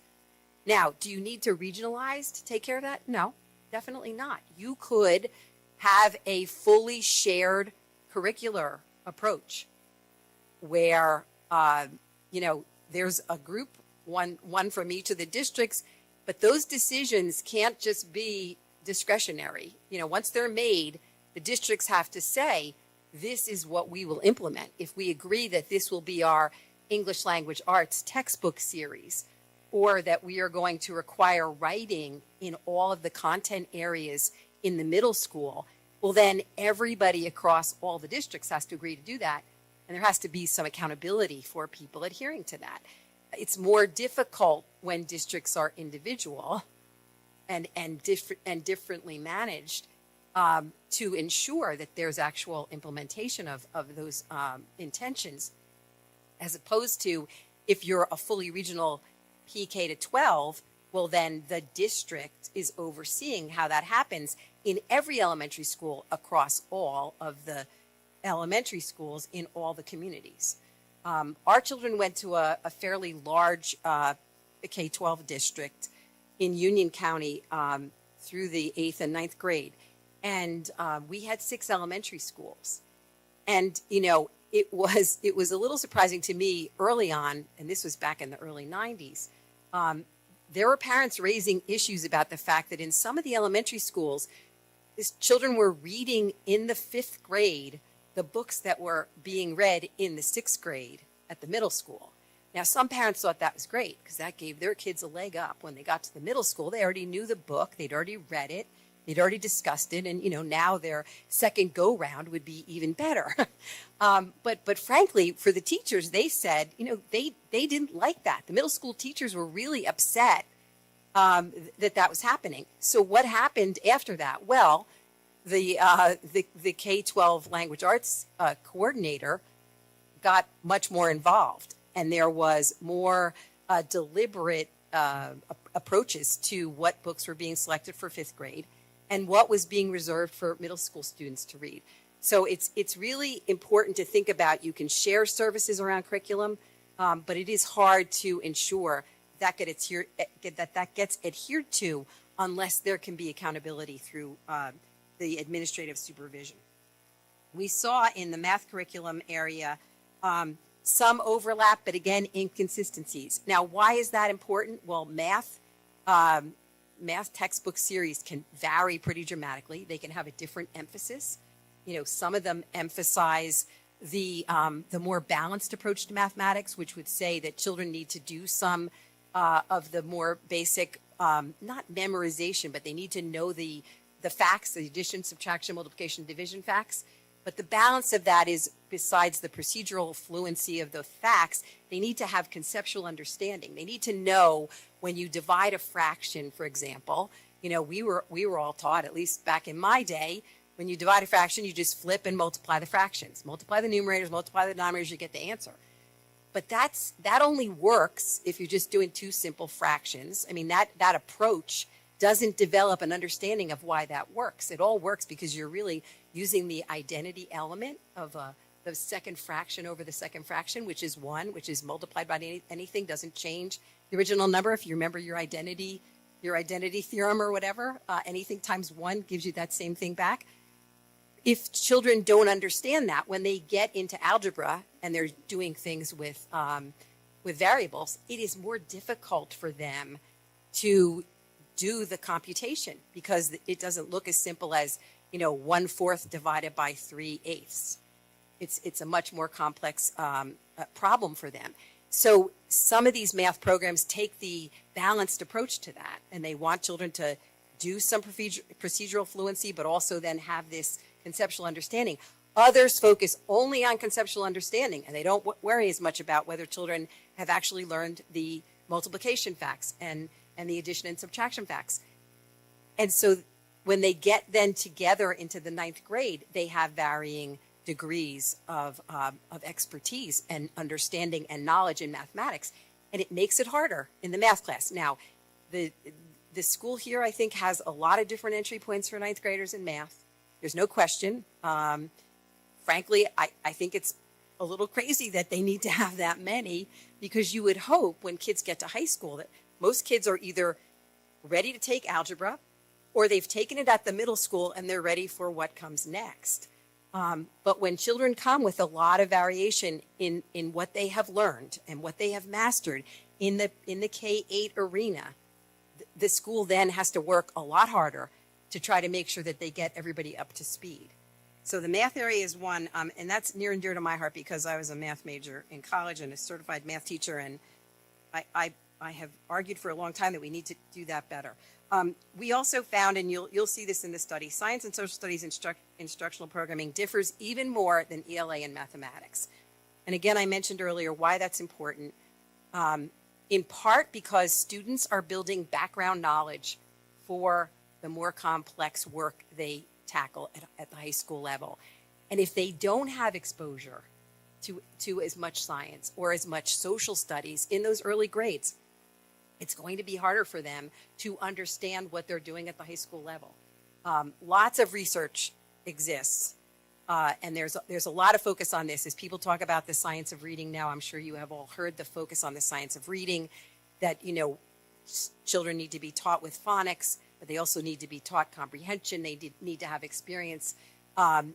Now, do you need to regionalize to take care of that? No, definitely not. You could have a fully shared curricular approach where, there's a group, one from each of the districts, but those decisions can't just be discretionary. Once they're made, the districts have to say, this is what we will implement. If we agree that this will be our English language arts textbook series, or that we are going to require writing in all of the content areas in the middle school, well, then everybody across all the districts has to agree to do that. And there has to be some accountability for people adhering to that. It's more difficult when districts are individual and differently managed to ensure that there's actual implementation of those intentions, as opposed to if you're a fully regional PK to 12, well, then the district is overseeing how that happens in every elementary school across all of the elementary schools in all the communities. Our children went to a fairly large K-12 district in Union County through the 8th and 9th grade. And we had 6 elementary schools. And, it was a little surprising to me early on, and this was back in the early 90s. There were parents raising issues about the fact that in some of the elementary schools, children were reading in the 5th grade the books that were being read in the 6th grade at the middle school. Now, some parents thought that was great because that gave their kids a leg up. When they got to the middle school, they already knew the book, they'd already read it, they'd already discussed it, and now their second go-round would be even better. But frankly, for the teachers, they said, they didn't like that. The middle school teachers were really upset that was happening. So what happened after that? Well, the K-12 language arts coordinator got much more involved, and there was more deliberate approaches to what books were being selected for 5th grade and what was being reserved for middle school students to read. So it's really important to think about, you can share services around curriculum, but it is hard to ensure that gets adhered to unless there can be accountability through the administrative supervision. We saw in the math curriculum area some overlap, but again, inconsistencies. Now, why is that important? Well, math textbook series can vary pretty dramatically. They can have a different emphasis. Some of them emphasize the more balanced approach to mathematics, which would say that children need to do some of the more basic, not memorization, but they need to know the facts, the addition, subtraction, multiplication, division facts. But the balance of that is, besides the procedural fluency of the facts, they need to have conceptual understanding. They need to know when you divide a fraction, for example. You know, we were all taught, at least back in my day, when you divide a fraction, you just flip and multiply the fractions. Multiply the numerators, multiply the denominators, you get the answer. But that only works if you're just doing two simple fractions. I mean, that approach doesn't develop an understanding of why that works. It all works because you're really using the identity element of the second fraction over the second fraction, which is 1, which is multiplied by anything, doesn't change the original number. If you remember your identity theorem or whatever, anything times 1 gives you that same thing back. If children don't understand that, when they get into algebra and they're doing things with variables, it is more difficult for them to do the computation because it doesn't look as simple as, 1/4 divided by 3/8. It's a much more complex problem for them. So some of these math programs take the balanced approach to that, and they want children to do some procedural fluency, but also then have this conceptual understanding. Others focus only on conceptual understanding, and they don't worry as much about whether children have actually learned the multiplication facts and the addition and subtraction facts. And so when they get then together into the 9th grade, they have varying degrees of expertise and understanding and knowledge in mathematics, and it makes it harder in the math class. Now, the school here, I think, has a lot of different entry points for 9th graders in math. There's no question. Frankly, I think it's a little crazy that they need to have that many, because you would hope when kids get to high school that most kids are either ready to take algebra or they've taken it at the middle school and they're ready for what comes next. But when children come with a lot of variation in what they have learned and what they have mastered in the K-8 arena, the school then has to work a lot harder to try to make sure that they get everybody up to speed. So the math area is one, and that's near and dear to my heart because I was a math major in college and a certified math teacher, and I have argued for a long time that we need to do that better. We also found, and you'll see this in the study, science and social studies instructional programming differs even more than ELA and mathematics. And again, I mentioned earlier why that's important, in part because students are building background knowledge for the more complex work they tackle at the high school level. And if they don't have exposure to as much science or as much social studies in those early grades, it's going to be harder for them to understand what they're doing at the high school level. Lots of research exists, and there's a lot of focus on this. As people talk about the science of reading now, I'm sure you have all heard the focus on the science of reading, that, children need to be taught with phonics, but they also need to be taught comprehension. They need to have experience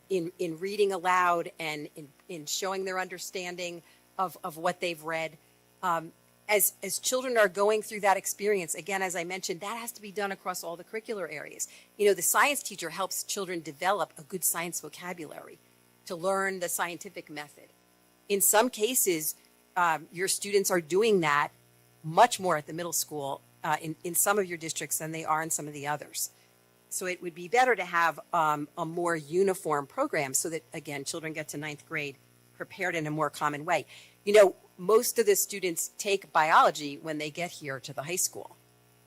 in reading aloud and in showing their understanding of what they've read. As children are going through that experience, again, as I mentioned, that has to be done across all the curricular areas. The science teacher helps children develop a good science vocabulary to learn the scientific method. In some cases, your students are doing that much more at the middle school in some of your districts than they are in some of the others. So it would be better to have a more uniform program so that, again, children get to 9th grade prepared in a more common way. Most of the students take biology when they get here to the high school.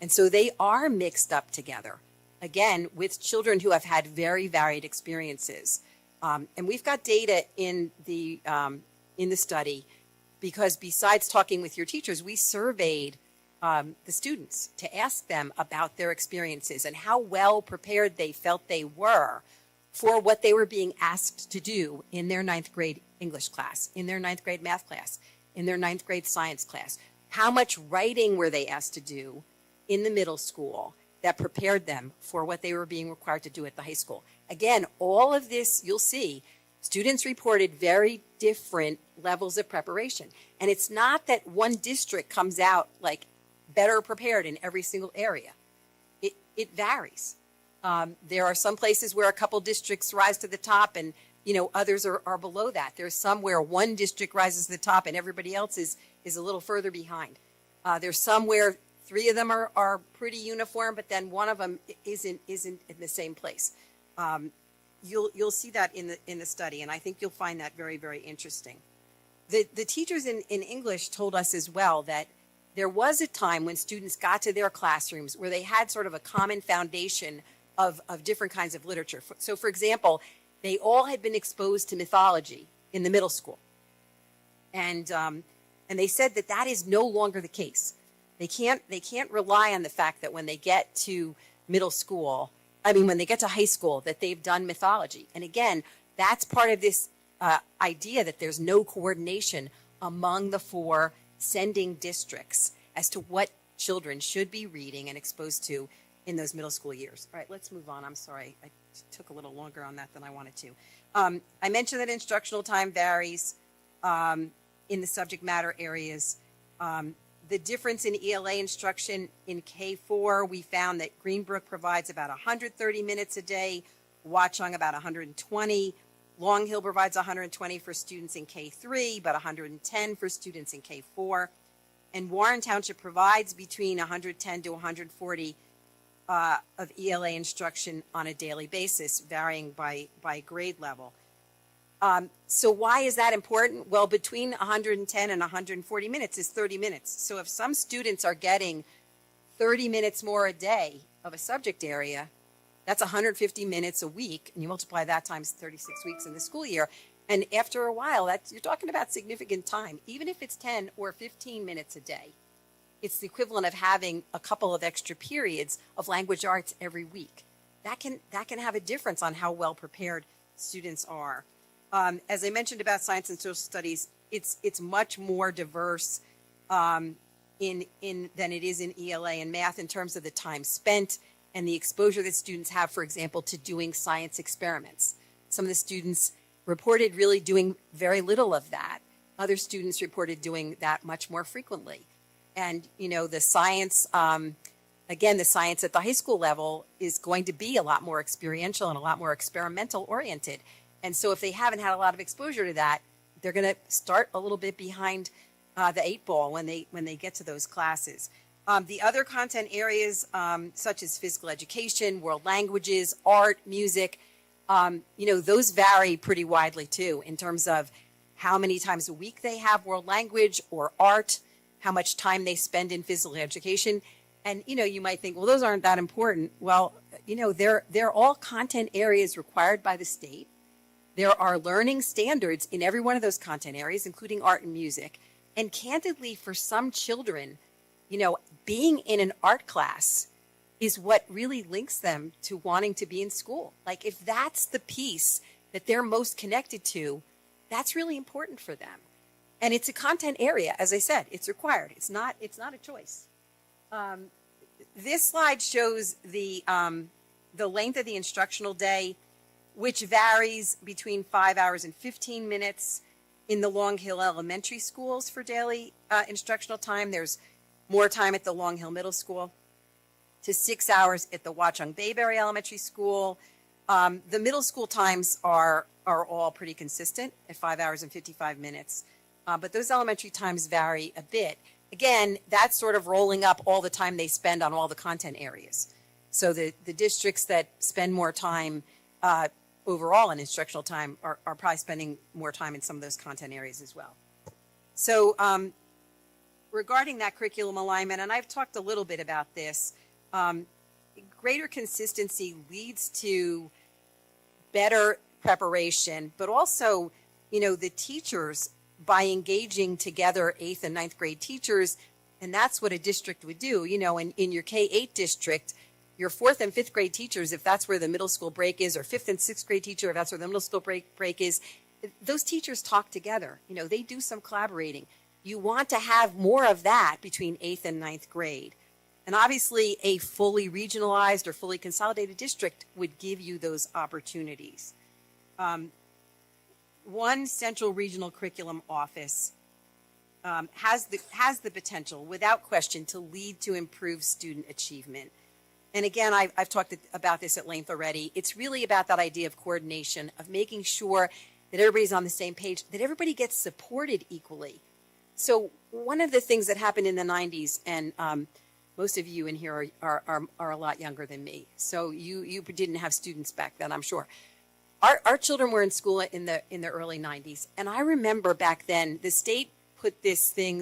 And so they are mixed up together, again, with children who have had very varied experiences. And we've got data in the study, because besides talking with your teachers, we surveyed the students to ask them about their experiences and how well prepared they felt they were for what they were being asked to do in their 9th grade English class, in their 9th grade math class, in their 9th grade science class. How much writing were they asked to do in the middle school that prepared them for what they were being required to do at the high school? Again, all of this, you'll see, students reported very different levels of preparation. And it's not that one district comes out like better prepared in every single area. It varies. There are some places where a couple districts rise to the top and Others are below that. There's some where one district rises to the top and everybody else is a little further behind. There's some where three of them are pretty uniform, but then one of them isn't in the same place. You'll see that in the study, and I think you'll find that very, very interesting. The teachers in English told us as well that there was a time when students got to their classrooms where they had sort of a common foundation of different kinds of literature. So, for example, they all had been exposed to mythology in the middle school. And they said that is no longer the case. They can't rely on the fact that when they get to when they get to high school, that they've done mythology. And again, that's part of this idea that there's no coordination among the 4 sending districts as to what children should be reading and exposed to in those middle school years. All right, let's move on. I'm sorry. I took a little longer on that than I wanted to. I mentioned that instructional time varies in the subject matter areas. The difference in ELA instruction in K4, we found that Greenbrook provides about 130 minutes a day, Watchung about 120, Long Hill provides 120 for students in K3, but 110 for students in K4, and Warren Township provides between 110 to 140 of ELA instruction on a daily basis, varying by grade level. So why is that important? Well, between 110 and 140 minutes is 30 minutes. So if some students are getting 30 minutes more a day of a subject area, that's 150 minutes a week, and you multiply that times 36 weeks in the school year. And after a while, you're talking about significant time. Even if it's 10 or 15 minutes a day, it's the equivalent of having a couple of extra periods of language arts every week. That can have a difference on how well prepared students are. As I mentioned about science and social studies, it's much more diverse than it is in ELA and math in terms of the time spent and the exposure that students have, for example, to doing science experiments. Some of the students reported really doing very little of that. Other students reported doing that much more frequently. And, the science, the science at the high school level is going to be a lot more experiential and a lot more experimental oriented. And so if they haven't had a lot of exposure to that, they're going to start a little bit behind the 8 ball when they get to those classes. The other content areas, such as physical education, world languages, art, music, those vary pretty widely too in terms of how many times a week they have world language or art, how much time they spend in physical education. And, you might think, well, those aren't that important. Well, they're all content areas required by the state. There are learning standards in every one of those content areas, including art and music. And candidly, for some children, being in an art class is what really links them to wanting to be in school. Like, if that's the piece that they're most connected to, that's really important for them. And it's a content area, as I said, it's required. It's not a choice. This slide shows the length of the instructional day, which varies between 5 hours and 15 minutes in the Long Hill Elementary schools for daily instructional time. There's more time at the Long Hill Middle School, to 6 hours at the Watchung Bayberry Elementary School. The middle school times are all pretty consistent at 5 hours and 55 minutes. But those elementary times vary a bit. Again, that's sort of rolling up all the time they spend on all the content areas. So the districts that spend more time overall in instructional time are probably spending more time in some of those content areas as well. So regarding that curriculum alignment, and I've talked a little bit about this, greater consistency leads to better preparation, but also, the teachers, by engaging together 8th and 9th grade teachers, and that's what a district would do. In your K-8 district, your 4th and 5th grade teachers, if that's where the middle school break is, or 5th and 6th grade teacher, if that's where the middle school break is, those teachers talk together. They do some collaborating. You want to have more of that between 8th and 9th grade. And obviously, a fully regionalized or fully consolidated district would give you those opportunities. One central regional curriculum office has the potential, without question, to lead to improved student achievement. And again, I've talked about this at length already. It's really about that idea of coordination, of making sure that everybody's on the same page, that everybody gets supported equally. So one of the things that happened in the 90s, and most of you in here are a lot younger than me, so you didn't have students back then, I'm sure. Our children were in school in the early 90s, and I remember back then the state put this thing,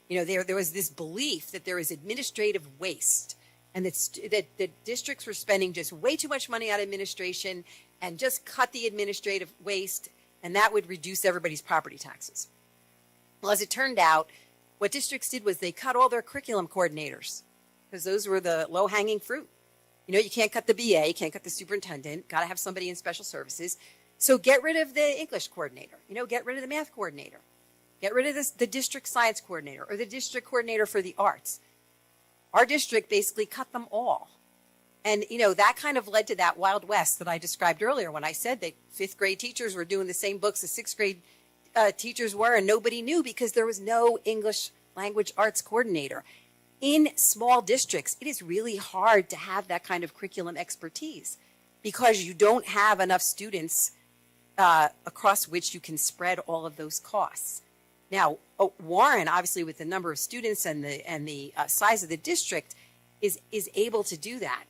there was this belief that there is administrative waste, and that districts were spending just way too much money on administration, and just cut the administrative waste, and that would reduce everybody's property taxes. Well, as it turned out, what districts did was they cut all their curriculum coordinators, because those were the low-hanging fruit. You can't cut the BA, you can't cut the superintendent, got to have somebody in special services. So get rid of the English coordinator, get rid of the math coordinator, get rid of the district science coordinator or the district coordinator for the arts. Our district basically cut them all. And, that kind of led to that Wild West that I described earlier when I said that fifth grade teachers were doing the same books as sixth grade teachers were, and nobody knew because there was no English language arts coordinator. In small districts, it is really hard to have that kind of curriculum expertise because you don't have enough students across which you can spread all of those costs. Now, Warren, obviously, with the number of students and the size of the district, is able to do that.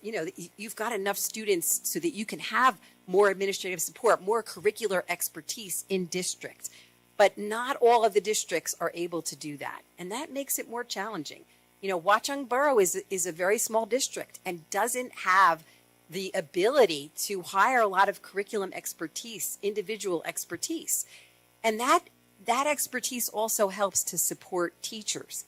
You've got enough students so that you can have more administrative support, more curricular expertise in district. But not all of the districts are able to do that, and that makes it more challenging. Watchung Borough is a very small district and doesn't have the ability to hire a lot of curriculum expertise, individual expertise. And that expertise also helps to support teachers.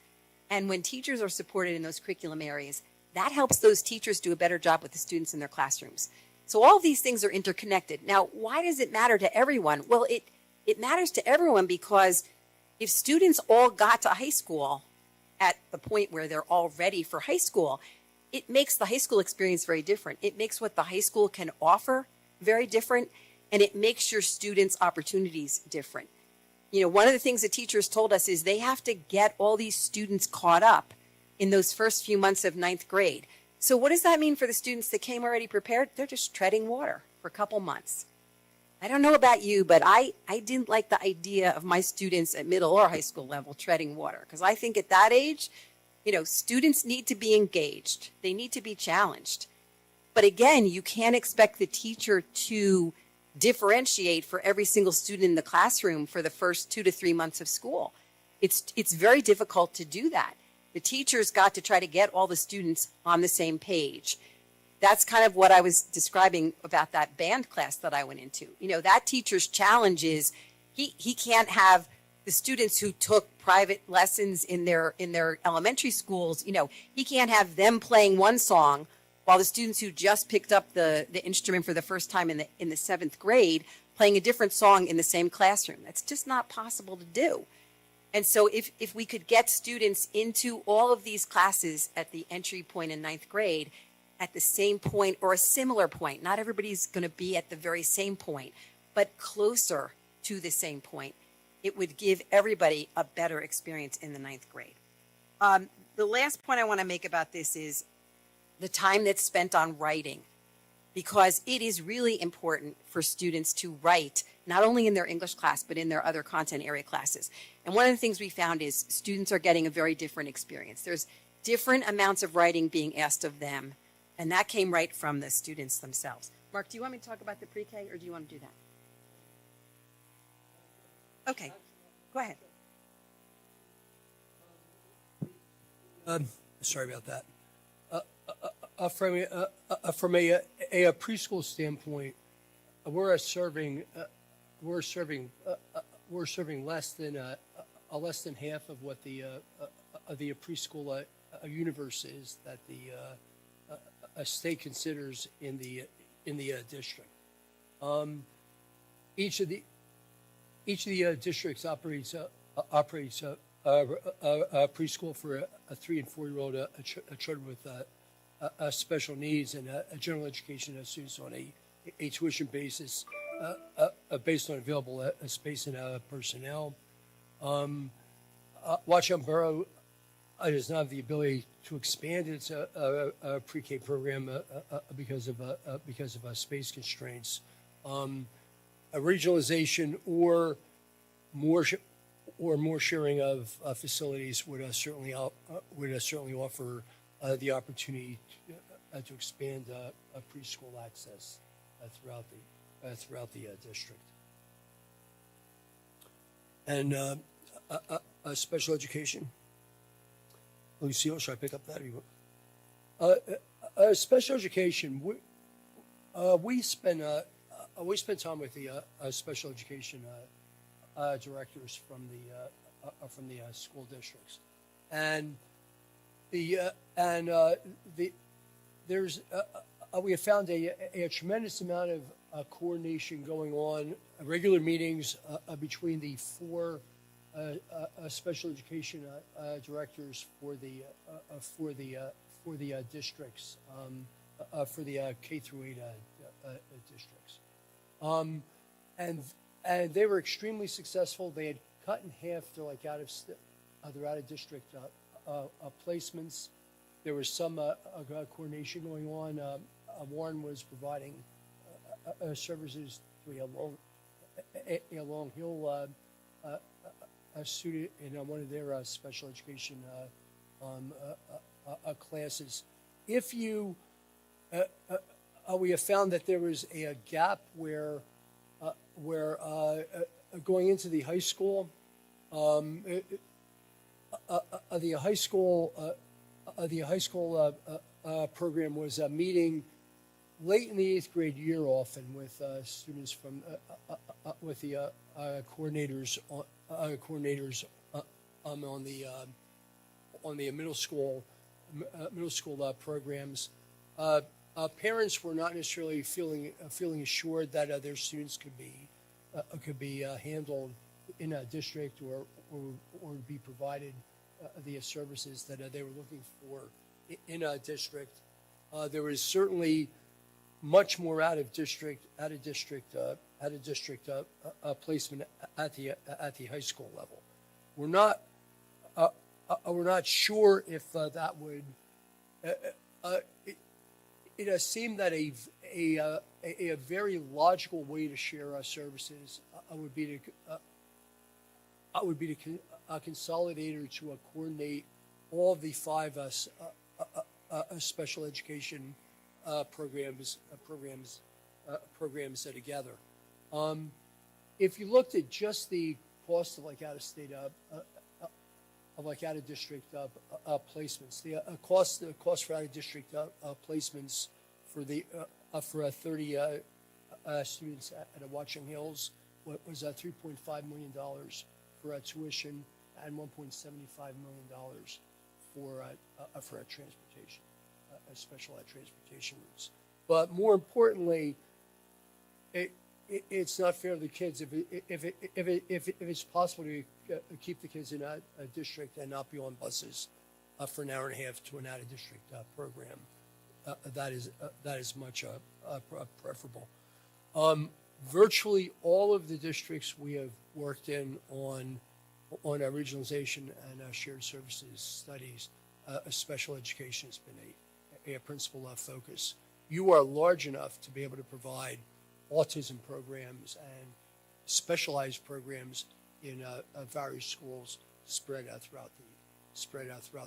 And when teachers are supported in those curriculum areas, that helps those teachers do a better job with the students in their classrooms. So all of these things are interconnected. Now, why does it matter to everyone? Well, it matters to everyone because if students all got to high school at the point where they're all ready for high school, it makes the high school experience very different. It makes what the high school can offer very different, and it makes your students' opportunities different. One of the things the teachers told us is they have to get all these students caught up in those first few months of ninth grade. So what does that mean for the students that came already prepared? They're just treading water for a couple months. I don't know about you, but I didn't like the idea of my students at middle or high school level treading water, because I think at that age, students need to be engaged. They need to be challenged. But again, you can't expect the teacher to differentiate for every single student in the classroom for the first 2 to 3 months of school. It's very difficult to do that. The teacher's got to try to get all the students on the same page. That's kind of what I was describing about that band class that I went into. That teacher's challenge is he can't have the students who took private lessons in their elementary schools, he can't have them playing one song while the students who just picked up the instrument for the first time in the 7th grade playing a different song in the same classroom. That's just not possible to do. And so if we could get students into all of these classes at the entry point in 9th grade at the same point or a similar point, not everybody's going to be at the very same point, but closer to the same point, it would give everybody a better experience in the 9th grade. The last point I want to make about this is the time that's spent on writing, because it is really important for students to write, not only in their English class, but in their other content area classes. And one of the things we found is students are getting a very different experience. There's different amounts of writing being asked of them, and that came right from the students themselves. Mark, do you want me to talk about the pre-K, or do you want to do that? Okay, go ahead. Sorry about that. From a preschool standpoint, we're serving less than half of what the preschool universe is that a state considers in the district. Each of the districts operates preschool for a 3 and 4 year old children with special needs and general education students on a tuition basis based on available space and personnel. Watchung Borough does not have the ability to expand its pre-K program because of space constraints. A regionalization or more sharing of facilities would certainly offer the opportunity to expand preschool access throughout the district. And special education. Lucille, should I pick up that? Or you special education. We spend time with the special education directors from the school districts, and there's we have found a tremendous amount of coordination going on, regular meetings between the four special education directors for the districts, for the K through 8 districts, and they were extremely successful. They had cut in half their out of district placements. There was some coordination going on. Warren was providing services to a Long Hill a student in one of their special education classes. If you, we have found that there was a gap where going into the high school, the high school program was meeting late in the 8th grade year, often with students from with the coordinators on the middle school programs. Parents were not necessarily feeling assured that their students could be handled in a district or be provided the services that they were looking for in a district. There was certainly much more out of district placement at the high school level. We're not sure if that would. It has seemed that a very logical way to share our services would be to consolidate or to coordinate all of the 5 special education programs together. If you looked at just the cost of out of state out of district placements, the cost for out of district placements for 30 students at Watchung Hills was $3.5 million for tuition and $1.75 million for transportation, special ed transportation routes. But more importantly, it's not fair to the kids if it's possible to keep the kids in a district and not be on buses for an hour and a half to an out of district program. That is much preferable. Virtually all of the districts we have worked in on our regionalization and shared services studies, special education has been a principal focus. You are large enough to be able to provide autism programs and specialized programs in various schools spread out throughout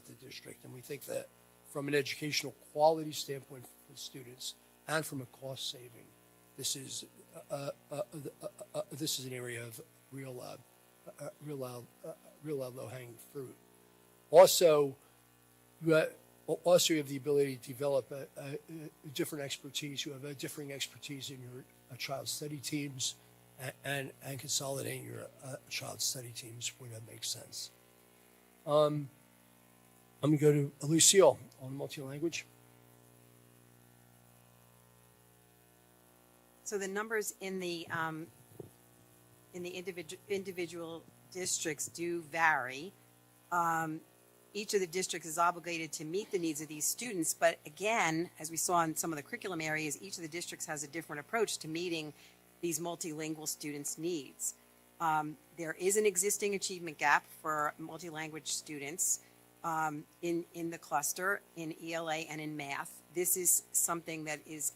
the district, and we think that from an educational quality standpoint for the students and from a cost saving, this is an area of real low-hanging fruit. Also, you have the ability to develop a different expertise. You have differing expertise in your child study teams, and consolidating your child study teams would make sense. I'm going to go to Lucille on multi-language. So the numbers in the individual districts do vary. Each of the districts is obligated to meet the needs of these students, but again, as we saw in some of the curriculum areas, each of the districts has a different approach to meeting these multilingual students' needs. There is an existing achievement gap for multilanguage students. in the cluster, in ELA and in math. This is something that is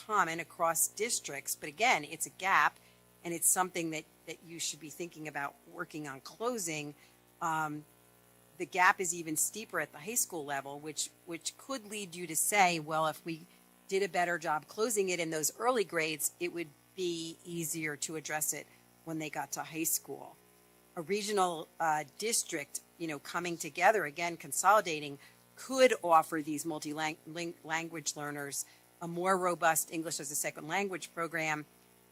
common across districts, but again, it's a gap, and it's something that you should be thinking about working on closing. The gap is even steeper at the high school level, which could lead you to say, well, if we did a better job closing it in those early grades, it would be easier to address it when they got to high school. A regional district, coming together, again, consolidating, could offer these multi-language learners a more robust English as a second language program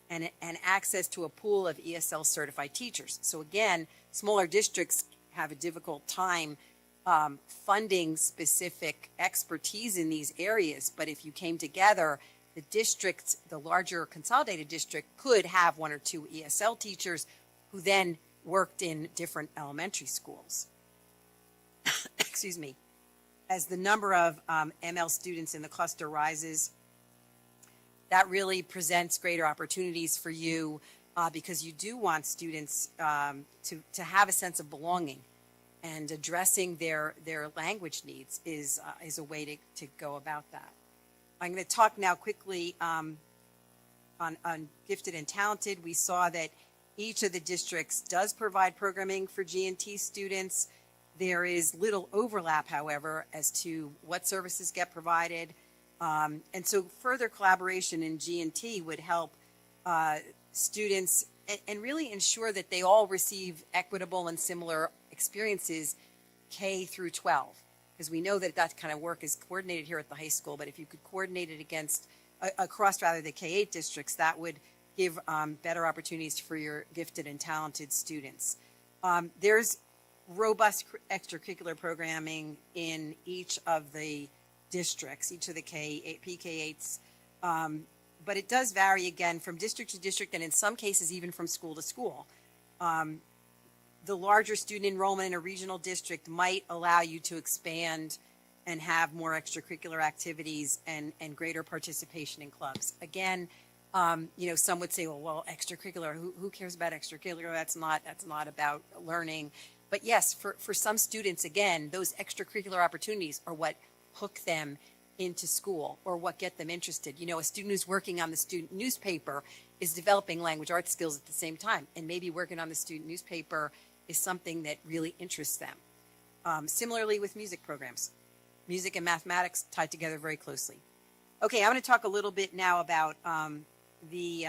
and access to a pool of ESL certified teachers. So again, smaller districts have a difficult time funding specific expertise in these areas, but if you came together, the district, the larger consolidated district, could have one or two ESL teachers who then worked in different elementary schools. Excuse me. As the number of ML students in the cluster rises, that really presents greater opportunities for you because you do want students to have a sense of belonging, and addressing their language needs is a way to go about that. I'm going to talk now quickly on gifted and talented. We saw that each of the districts does provide programming for G&T students. There is little overlap, however, as to what services get provided. And so further collaboration in G&T would help students and really ensure that they all receive equitable and similar experiences K through 12. Because we know that kind of work is coordinated here at the high school, but if you could coordinate it across the K-8 districts, that would give better opportunities for your gifted and talented students. There's robust extracurricular programming in each of the districts, each of the PK8s, but it does vary again from district to district, and in some cases even from school to school. The larger student enrollment in a regional district might allow you to expand and have more extracurricular activities and greater participation in clubs. Again, some would say, well, extracurricular, who cares about extracurricular? That's not about learning. But yes, for some students, again, those extracurricular opportunities are what hook them into school or what get them interested. A student who's working on the student newspaper is developing language arts skills at the same time, and maybe working on the student newspaper is something that really interests them. Similarly with music programs. Music and mathematics tied together very closely. Okay, I'm going to talk a little bit now about the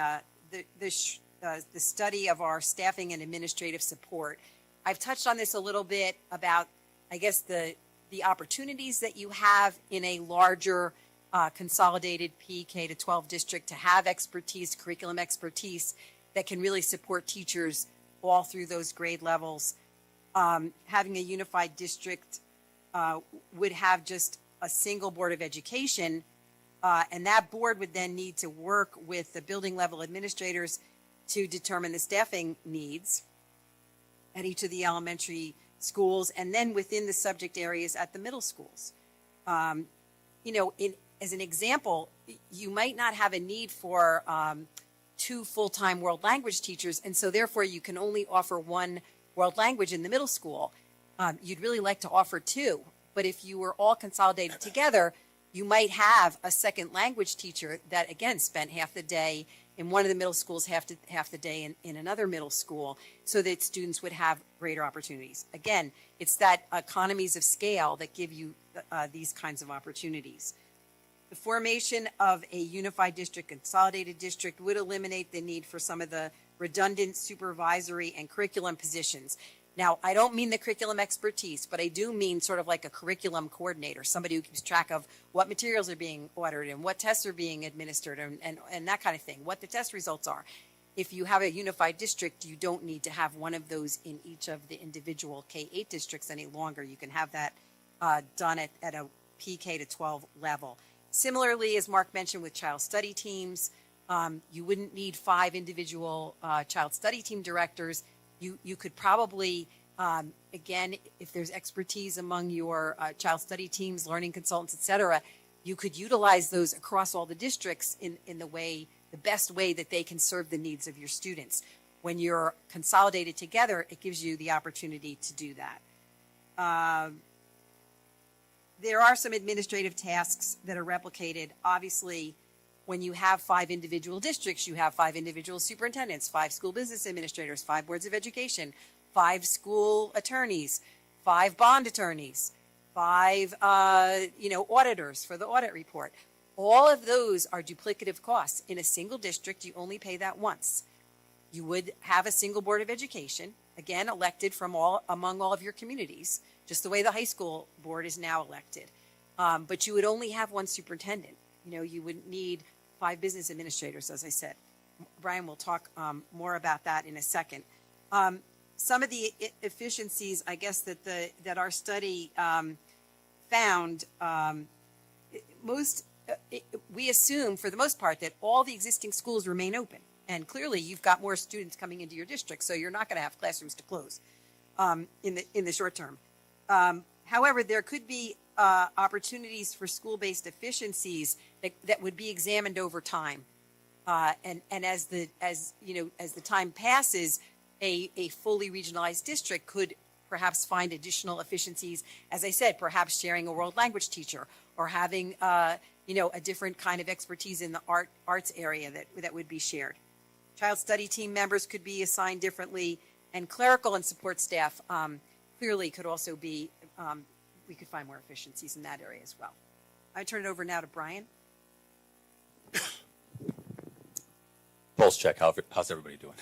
study of our staffing and administrative support. I've touched on this a little bit about, I guess, the opportunities that you have in a larger consolidated PK to 12 district to have expertise, curriculum expertise that can really support teachers all through those grade levels. Having a unified district would have just a single board of education, and that board would then need to work with the building level administrators to determine the staffing needs at each of the elementary schools, and then within the subject areas at the middle schools. As an example, you might not have a need for 2 full-time world language teachers, and so therefore you can only offer 1 world language in the middle school. You'd really like to offer 2, but if you were all consolidated together, you might have a second language teacher that, again, spent half the day in one of the middle schools, half the day in another middle school, so that students would have greater opportunities. Again, it's that economies of scale that give you these kinds of opportunities. The formation of a unified district, consolidated district, would eliminate the need for some of the redundant supervisory and curriculum positions. Now, I don't mean the curriculum expertise, but I do mean sort of like a curriculum coordinator, somebody who keeps track of what materials are being ordered and what tests are being administered and that kind of thing, what the test results are. If you have a unified district, you don't need to have one of those in each of the individual K-8 districts any longer. You can have that done at a PK to 12 level. Similarly, as Mark mentioned with child study teams, you wouldn't need 5 individual child study team directors. You could probably, again, if there's expertise among your child study teams, learning consultants, et cetera, you could utilize those across all the districts in the best way that they can serve the needs of your students. When you're consolidated together, it gives you the opportunity to do that. there are some administrative tasks that are replicated. Obviously, when you have 5 individual districts, you have 5 individual superintendents, 5 school business administrators, 5 boards of education, 5 school attorneys, 5 bond attorneys, 5 auditors for the audit report. All of those are duplicative costs. In a single district, you only pay that once. You would have a single board of education, again, elected from among all of your communities, just the way the high school board is now elected. But you would only have 1 superintendent. You wouldn't need 5 business administrators, as I said. Brian will talk more about that in a second. Some of the efficiencies, I guess, that our study found, we assume for the most part that all the existing schools remain open. And clearly, you've got more students coming into your district, so you're not going to have classrooms to close in the short term. However, there could be opportunities for school-based efficiencies that would be examined over time. And as the time passes, a fully regionalized district could perhaps find additional efficiencies. As I said, perhaps sharing a world language teacher or having a different kind of expertise in the arts area that would be shared. Child study team members could be assigned differently, and clerical and support staff clearly could also be, we could find more efficiencies in that area as well. I turn it over now to Brian. Pulse check. How's everybody doing?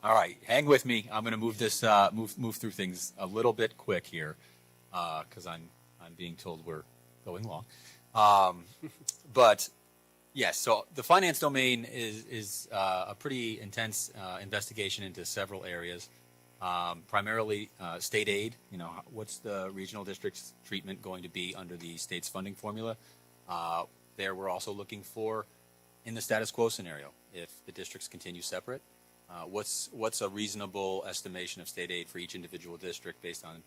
All right, hang with me. I'm going to move this, move through things a little bit quick here, because I'm being told we're going long. But yes, so the finance domain is a pretty intense investigation into several areas, primarily state aid. What's the regional district's treatment going to be under the state's funding formula? There, we're also looking for, in the status quo scenario, if the districts continue separate, what's a reasonable estimation of state aid for each individual district based on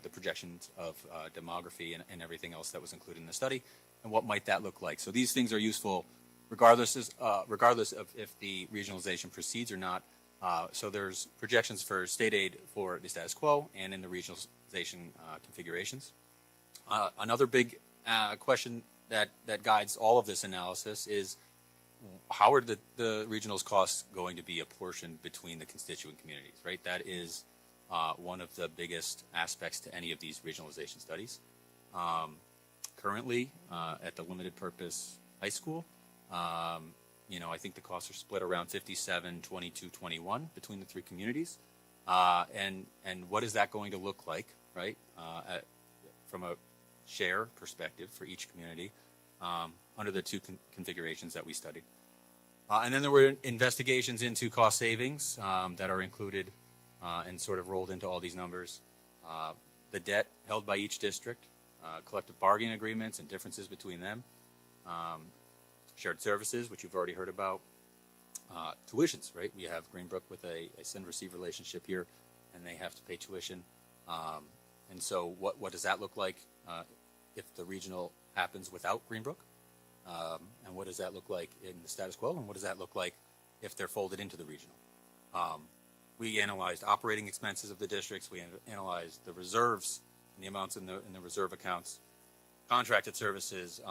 the projections of demography and everything else that was included in the study, and what might that look like? So these things are useful regardless of if the regionalization proceeds or not. So there's projections for state aid for the status quo and in the regionalization configurations. Another big question that guides all of this analysis is, how are the regional's costs going to be apportioned between the constituent communities, right? That is one of the biggest aspects to any of these regionalization studies. Currently, at the limited purpose high school, I think the costs are split around 57, 22, 21 between the 3 communities. And what is that going to look like, right, from a share perspective for each community under the 2 configurations that we studied. And then there were investigations into cost savings that are included and sort of rolled into all these numbers. The debt held by each district, collective bargaining agreements and differences between them, shared services, which you've already heard about, tuitions, right? We have Greenbrook with a send-receive relationship here, and they have to pay tuition. And so what does that look like if the regional happens without Greenbrook? And what does that look like in the status quo? And what does that look like if they're folded into the regional? We analyzed operating expenses of the districts. We analyzed the reserves and the amounts in the reserve accounts, contracted services,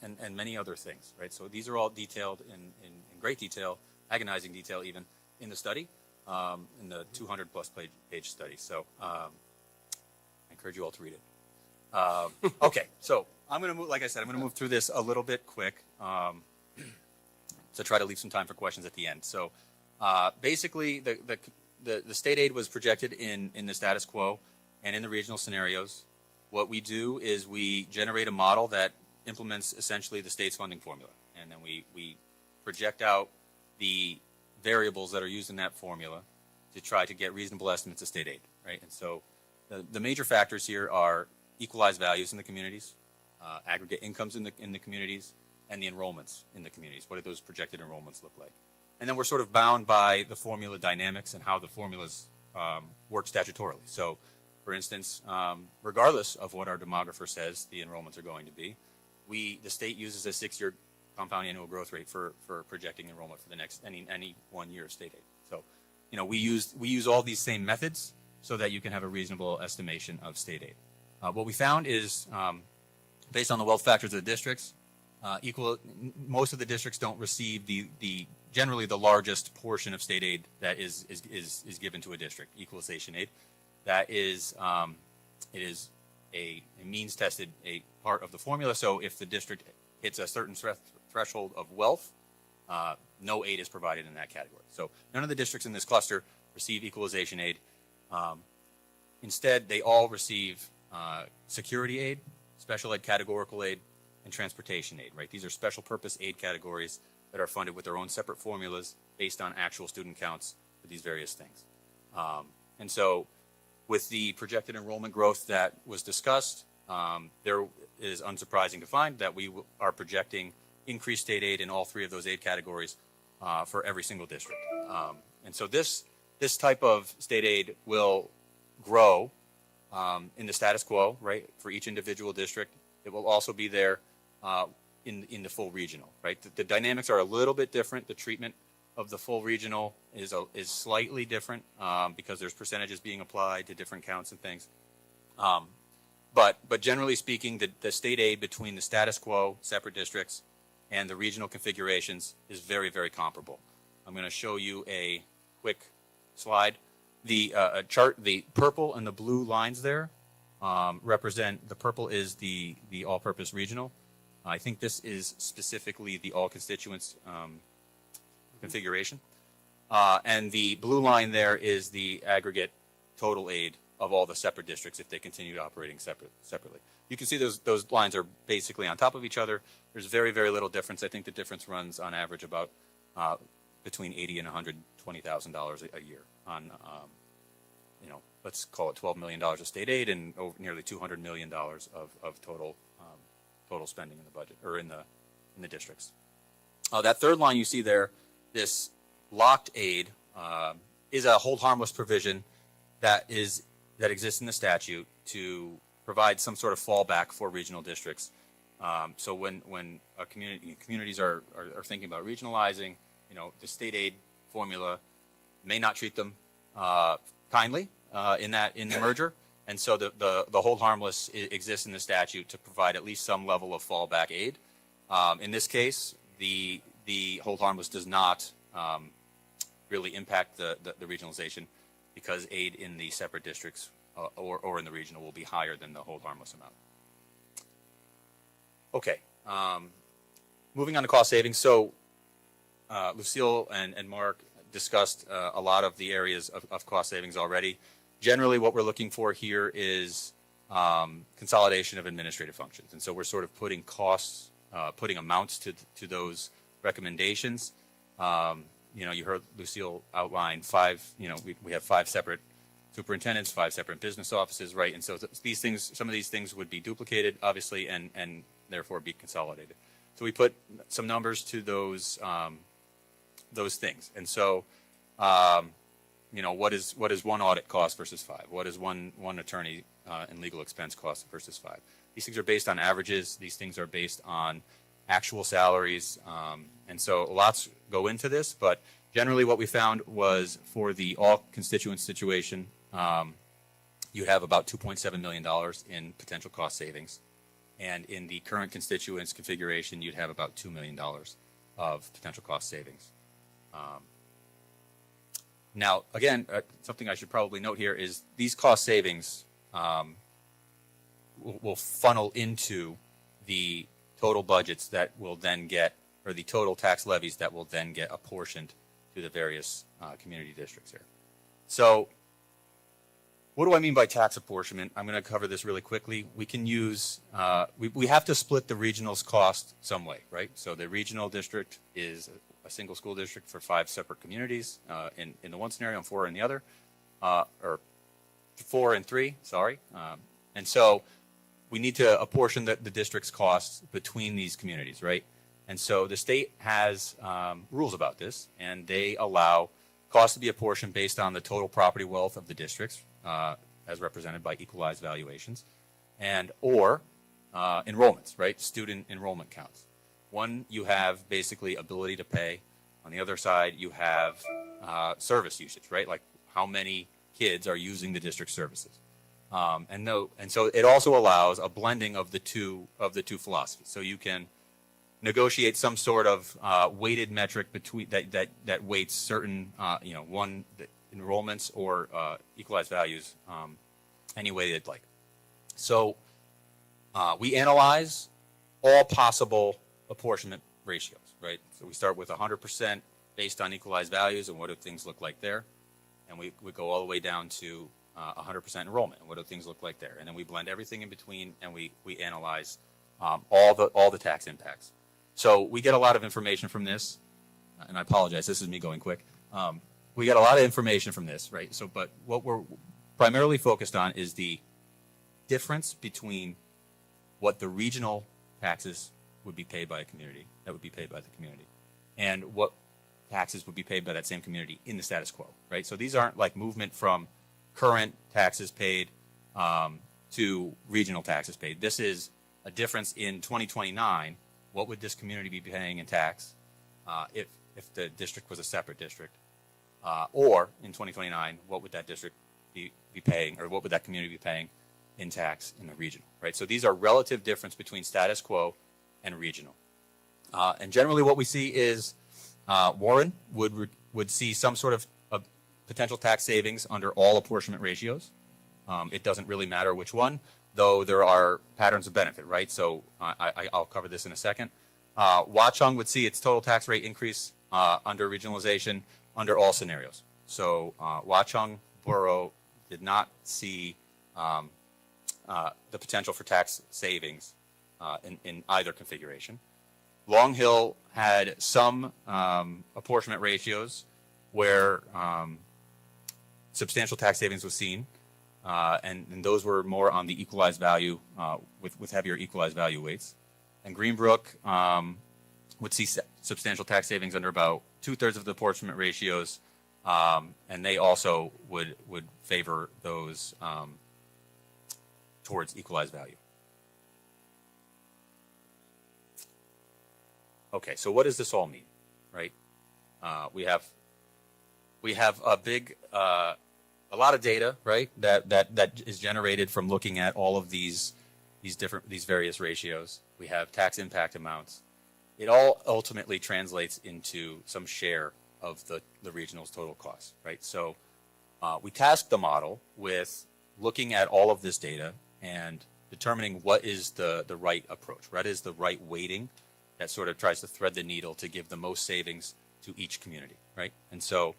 and many other things, right? So these are all detailed in great detail, agonizing detail even, in the study, in the 200-plus page study. So I encourage you all to read it. Okay, so I'm going to move, like I said, I'm going to move through this a little bit quick to try to leave some time for questions at the end. So basically, the state aid was projected in the status quo and in the regional scenarios. What we do is we generate a model that implements essentially the state's funding formula, and then we project out the variables that are used in that formula to try to get reasonable estimates of state aid, right? And so the major factors here are equalized values in the communities, aggregate incomes in the communities, and the enrollments in the communities. What do those projected enrollments look like? And then we're sort of bound by the formula dynamics and how the formulas work statutorily. So, for instance, regardless of what our demographer says the enrollments are going to be, the state uses a 6-year compound annual growth rate for projecting enrollment for the next any 1 year of state aid. So, we use all these same methods so that you can have a reasonable estimation of state aid. What we found is, based on the wealth factors of the districts, most of the districts don't receive generally the largest portion of state aid that is given to a district, equalization aid. That is, it is a means tested a part of the formula. So if the district hits a certain threshold of wealth, no aid is provided in that category. So none of the districts in this cluster receive equalization aid. Instead, they all receive security aid, special ed categorical aid, and transportation aid, right? These are special purpose aid categories that are funded with their own separate formulas based on actual student counts for these various things. And so with the projected enrollment growth that was discussed, there is unsurprising to find that we are projecting increased state aid in all three of those aid categories for every single district. And so this type of state aid will grow in the status quo, right, for each individual district. It will also be there in the full regional, right? The dynamics are a little bit different. The treatment of the full regional is slightly different because there's percentages being applied to different counts and things. But generally speaking, the state aid between the status quo, separate districts, and the regional configurations is very, very comparable. I'm going to show you a quick slide. The chart, the purple and the blue lines there represent, the purple is the all-purpose regional. I think this is specifically the all constituents configuration. And the blue line there is the aggregate total aid of all the separate districts if they continued operating separately. You can see those lines are basically on top of each other. There's very, very little difference. I think the difference runs on average about between $80,000 and $120,000 a year on, let's call it $12 million of state aid and nearly $200 million of total spending in the budget or in the districts. That third line you see there, this locked aid, is a hold harmless provision that exists in the statute to provide some sort of fallback for regional districts. So when communities are thinking about regionalizing, the state aid formula may not treat them kindly in the merger, and so the hold harmless exists in the statute to provide at least some level of fallback aid. In this case, the hold harmless does not really impact the regionalization because aid in the separate districts or in the regional will be higher than the hold harmless amount. Okay, moving on to cost savings. So Lucille and Mark discussed a lot of the areas of cost savings already. Generally, what we're looking for here is consolidation of administrative functions. And so we're sort of putting costs, putting amounts to those recommendations. You heard Lucille outline we have 5 separate superintendents, 5 separate business offices, right? And so some of these things would be duplicated, obviously, and therefore be consolidated. So we put some numbers to those things. And so, what is one audit cost versus 5? What is one attorney and legal expense cost versus 5? These things are based on averages. These things are based on actual salaries. And so lots go into this, but generally what we found was for the all constituent situation, you have about $2.7 million in potential cost savings. And in the current constituents configuration, you'd have about $2 million of potential cost savings. Now, again, something I should probably note here is these cost savings will funnel into the total budgets that will then get, or the total tax levies that will then get apportioned to the various community districts here. So what do I mean by tax apportionment? I'm going to cover this really quickly. We can use, we have to split the regional's cost some way, right? So the regional district is a single school district for 5 separate communities in the one scenario and 4 in the other, or 4 and 3, sorry. And so we need to apportion the district's costs between these communities, right? And so the state has rules about this, and they allow costs to be apportioned based on the total property wealth of the districts, as represented by equalized valuations, and or enrollments, right? Student enrollment counts. One, you have basically ability to pay. On the other side, you have service usage, right? Like how many kids are using the district services. And so it also allows a blending of the two philosophies. So you can negotiate some sort of weighted metric between that weights certain enrollments or equalized values any way they'd like. So we analyze all possible apportionment ratios, right? So we start with 100% based on equalized values and what do things look like there, and we go all the way down to 100% enrollment and what do things look like there, and then we blend everything in between and we analyze all the tax impacts. So we get a lot of information from this, and I apologize, this is me going quick. We get a lot of information from this, right? So, but what we're primarily focused on is the difference between what the regional taxes would be paid by a community, that would be paid by the community, and what taxes would be paid by that same community in the status quo, right? So these aren't like movement from current taxes paid to regional taxes paid. This is a difference in 2029. What would this community be paying in tax if the district was a separate district? Or in 2029, what would that district be paying, or what would that community be paying in tax in the regional, right? So these are relative difference between status quo and regional. And generally what we see is Warren would see some sort of potential tax savings under all apportionment ratios. It doesn't really matter which one, though there are patterns of benefit, right? So I'll cover this in a second. Watchung would see its total tax rate increase under regionalization under all scenarios. So Watchung Borough did not see the potential for tax savings in either configuration. Long Hill had some apportionment ratios where substantial tax savings was seen, and those were more on the equalized value with heavier equalized value weights. And Greenbrook would see substantial tax savings under about 2/3 of the apportionment ratios, and they also would favor those towards equalized value. Okay, so what does this all mean, right? We have a lot of data, right? That is generated from looking at all of these various ratios. We have tax impact amounts. It all ultimately translates into some share of the regional's total cost, right? So we tasked the model with looking at all of this data and determining what is the right approach, what is the right weighting that sort of tries to thread the needle to give the most savings to each community, right? And so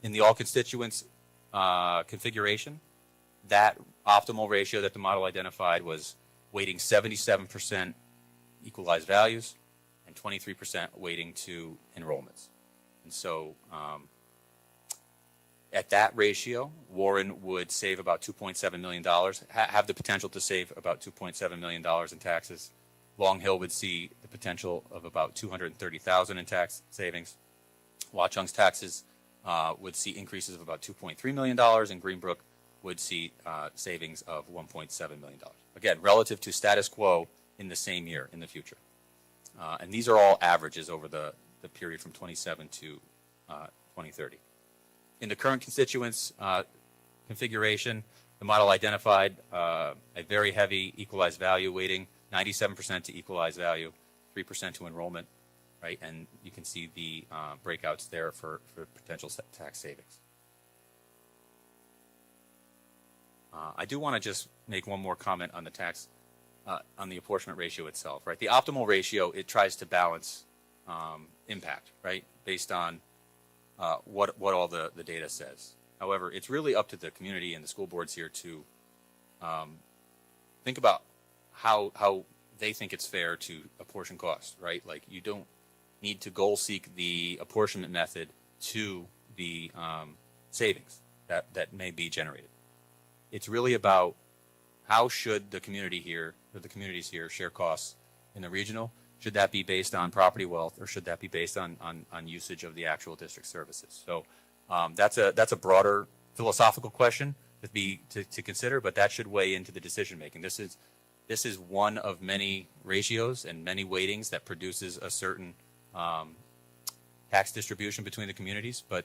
in the all constituents configuration, that optimal ratio that the model identified was weighting 77% equalized values and 23% weighting to enrollments. And so at that ratio, Warren would save about $2.7 million, have the potential to save about $2.7 million in taxes. Long Hill would see the potential of about $230,000 in tax savings. Watchung's taxes would see increases of about $2.3 million, and Greenbrook would see savings of $1.7 million. Again, relative to status quo in the same year in the future. And these are all averages over the period from 27 to 2030. In the current constituents configuration, the model identified a very heavy equalized value weighting, 97% to equalized value, 3% to enrollment, right? And you can see the breakouts there for potential tax savings. I do want to just make one more comment on the tax, on the apportionment ratio itself, right? The optimal ratio, it tries to balance impact, right? Based on what all the data says. However, it's really up to the community and the school boards here to think about how they think it's fair to apportion costs, right? Like you don't need to goal seek the apportionment method to the savings that may be generated. It's really about how should the community here, or the communities here, share costs in the regional. Should that be based on property wealth, or should that be based on usage of the actual district services? So that's a broader philosophical question to consider, but that should weigh into the decision making. This is one of many ratios and many weightings that produces a certain tax distribution between the communities, but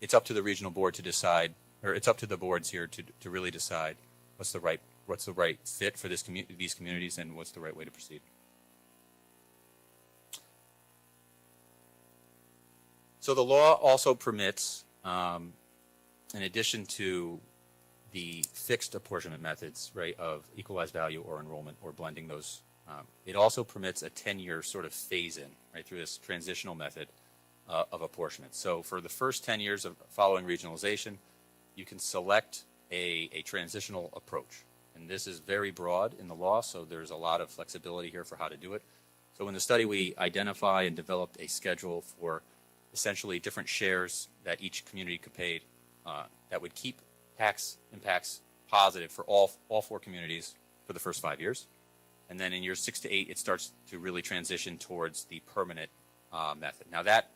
it's up to the regional board to decide or it's up to the boards here to really decide what's the right fit for these communities and what's the right way to proceed. So the law also permits, in addition to the fixed apportionment methods, right, of equalized value or enrollment or blending those, it also permits a 10-year sort of phase-in, right, through this transitional method of apportionment. So for the first 10 years of following regionalization, you can select a transitional approach. And this is very broad in the law, so there's a lot of flexibility here for how to do it. So in the study, we identify and developed a schedule for essentially different shares that each community could pay that would keep tax impacts positive for all 4 communities for the first 5 years. And then in years 6 to 8, it starts to really transition towards the permanent method. Now that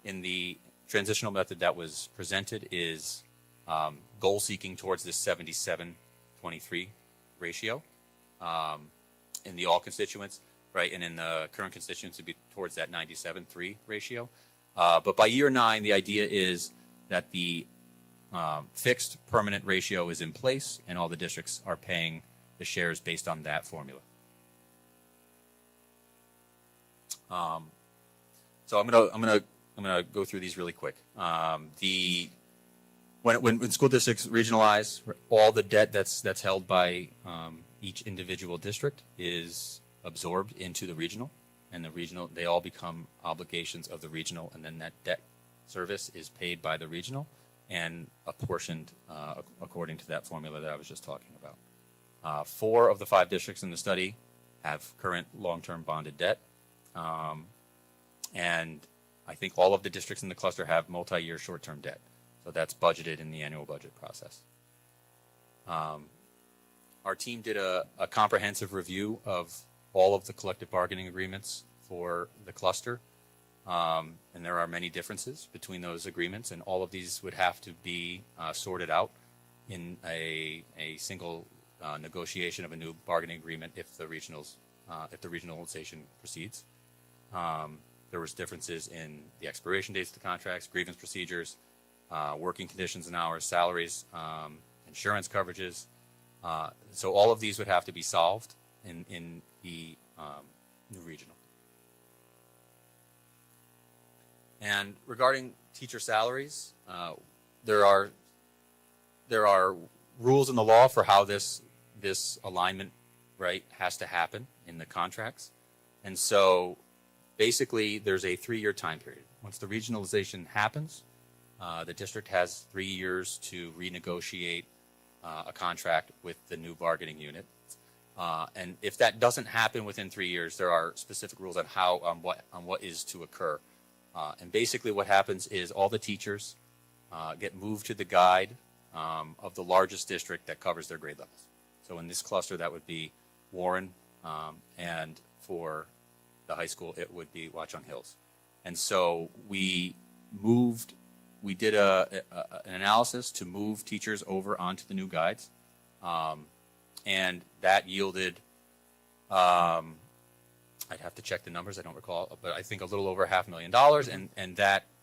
in the transitional method that was presented is goal seeking towards this 77-23 ratio in the all constituents, right? And in the current constituents would be towards that 97-3 ratio. But by year 9, the idea is that the fixed permanent ratio is in place and all the districts are paying the shares based on that formula. So I'm gonna go through these really quick. When school districts regionalize, all the debt that's held by each individual district is absorbed into the regional, and the regional, they all become obligations of the regional, and then that debt service is paid by the regional and apportioned according to that formula that I was just talking about. 4 of the 5 districts in the study have current long-term bonded debt. And I think all of the districts in the cluster have multi-year short-term debt. So that's budgeted in the annual budget process. Our team did a comprehensive review of all of the collective bargaining agreements for the cluster. And there are many differences between those agreements, and all of these would have to be sorted out in a single negotiation of a new bargaining agreement if the regionalization proceeds. There was differences in the expiration dates of the contracts, grievance procedures, working conditions and hours, salaries, insurance coverages. So all of these would have to be solved in the new regional. And regarding teacher salaries, there are rules in the law for how this alignment, right, has to happen in the contracts. And so basically there's a 3-year time period. Once the regionalization happens, the district has 3 years to renegotiate a contract with the new bargaining unit. And if that doesn't happen within 3 years, there are specific rules on how on what is to occur. And basically what happens is all the teachers get moved to the guide of the largest district that covers their grade levels. So in this cluster, that would be Warren, and for the high school, it would be Watchung Hills. And so we did an analysis to move teachers over onto the new guides. And that yielded, I'd have to check the numbers, I don't recall, but I think a little over $500,000,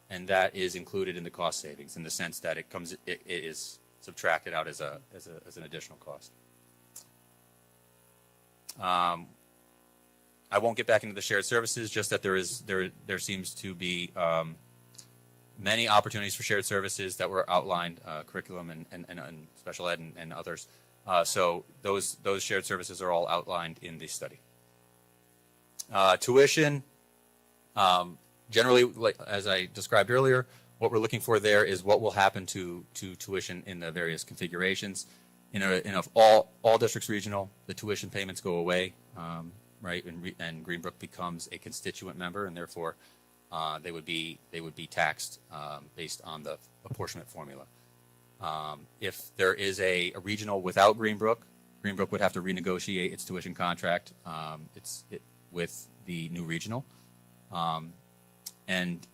and that is included in the cost savings in the sense that it is subtracted out as an additional cost. I won't get back into the shared services, just that there seems to be many opportunities for shared services that were outlined, curriculum and special ed and others. So those shared services are all outlined in the study. Tuition, generally, like, as I described earlier, what we're looking for there is what will happen to tuition in the various configurations. In all districts regional, the tuition payments go away, right? And Greenbrook becomes a constituent member, and therefore they would be taxed based on the apportionment formula. If there is a regional without Greenbrook would have to renegotiate its tuition contract with the new regional. And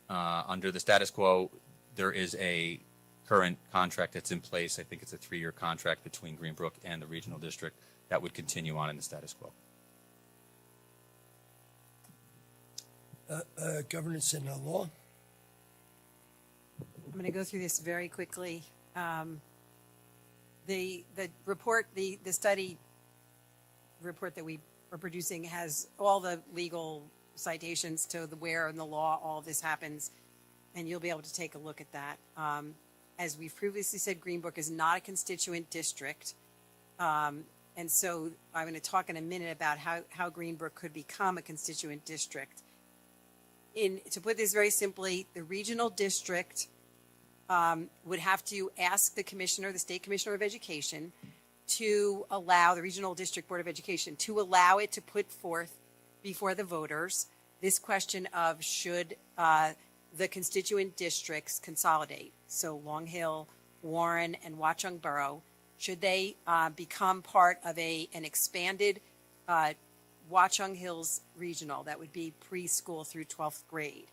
under the status quo, there is a current contract that's in place. I think it's a 3-year contract between Greenbrook and the regional district that would continue on in the status quo. Governance and law. I'm going to go through this very quickly. The report, the study report that we are producing has all the legal citations to the where in the law all of this happens, and you'll be able to take a look at that. As we've previously said, Greenbrook is not a constituent district, and so I'm going to talk in a minute about how Greenbrook could become a constituent district. To put this very simply, the regional district would have to ask the commissioner, the state commissioner of education, to allow the Regional District Board of Education to allow it to put forth before the voters this question of should the constituent districts consolidate. So Long Hill, Warren, and Watchung Borough, should they become part of an expanded Watchung Hills Regional that would be preschool through 12th grade.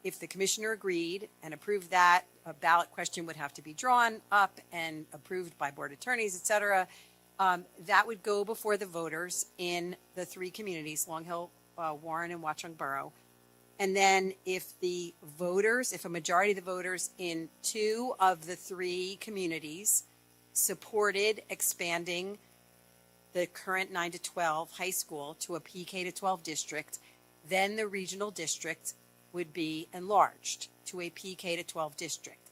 If the commissioner agreed and approved that, a ballot question would have to be drawn up and approved by board attorneys, et cetera. That would go before the voters in the three communities, Long Hill, Warren, and Watchung Borough. And then if a majority of the voters in two of the three communities supported expanding the current 9 to 12 high school to a PK to 12 district, then the regional district would be enlarged to a PK to 12 district.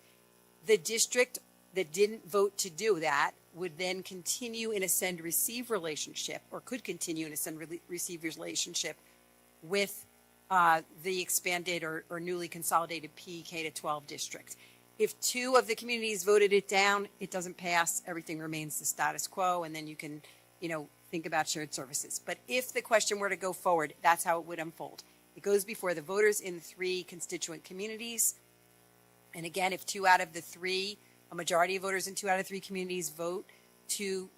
The district that didn't vote to do that would then continue in a send-receive relationship, or could continue in a send-receive relationship with the expanded or newly consolidated PK to 12 district. If two of the communities voted it down, it doesn't pass, everything remains the status quo, and then you can, think about shared services. But if the question were to go forward, that's how it would unfold. It goes before the voters in the three constituent communities. And again, if a majority of voters in 2 out of 3 communities vote to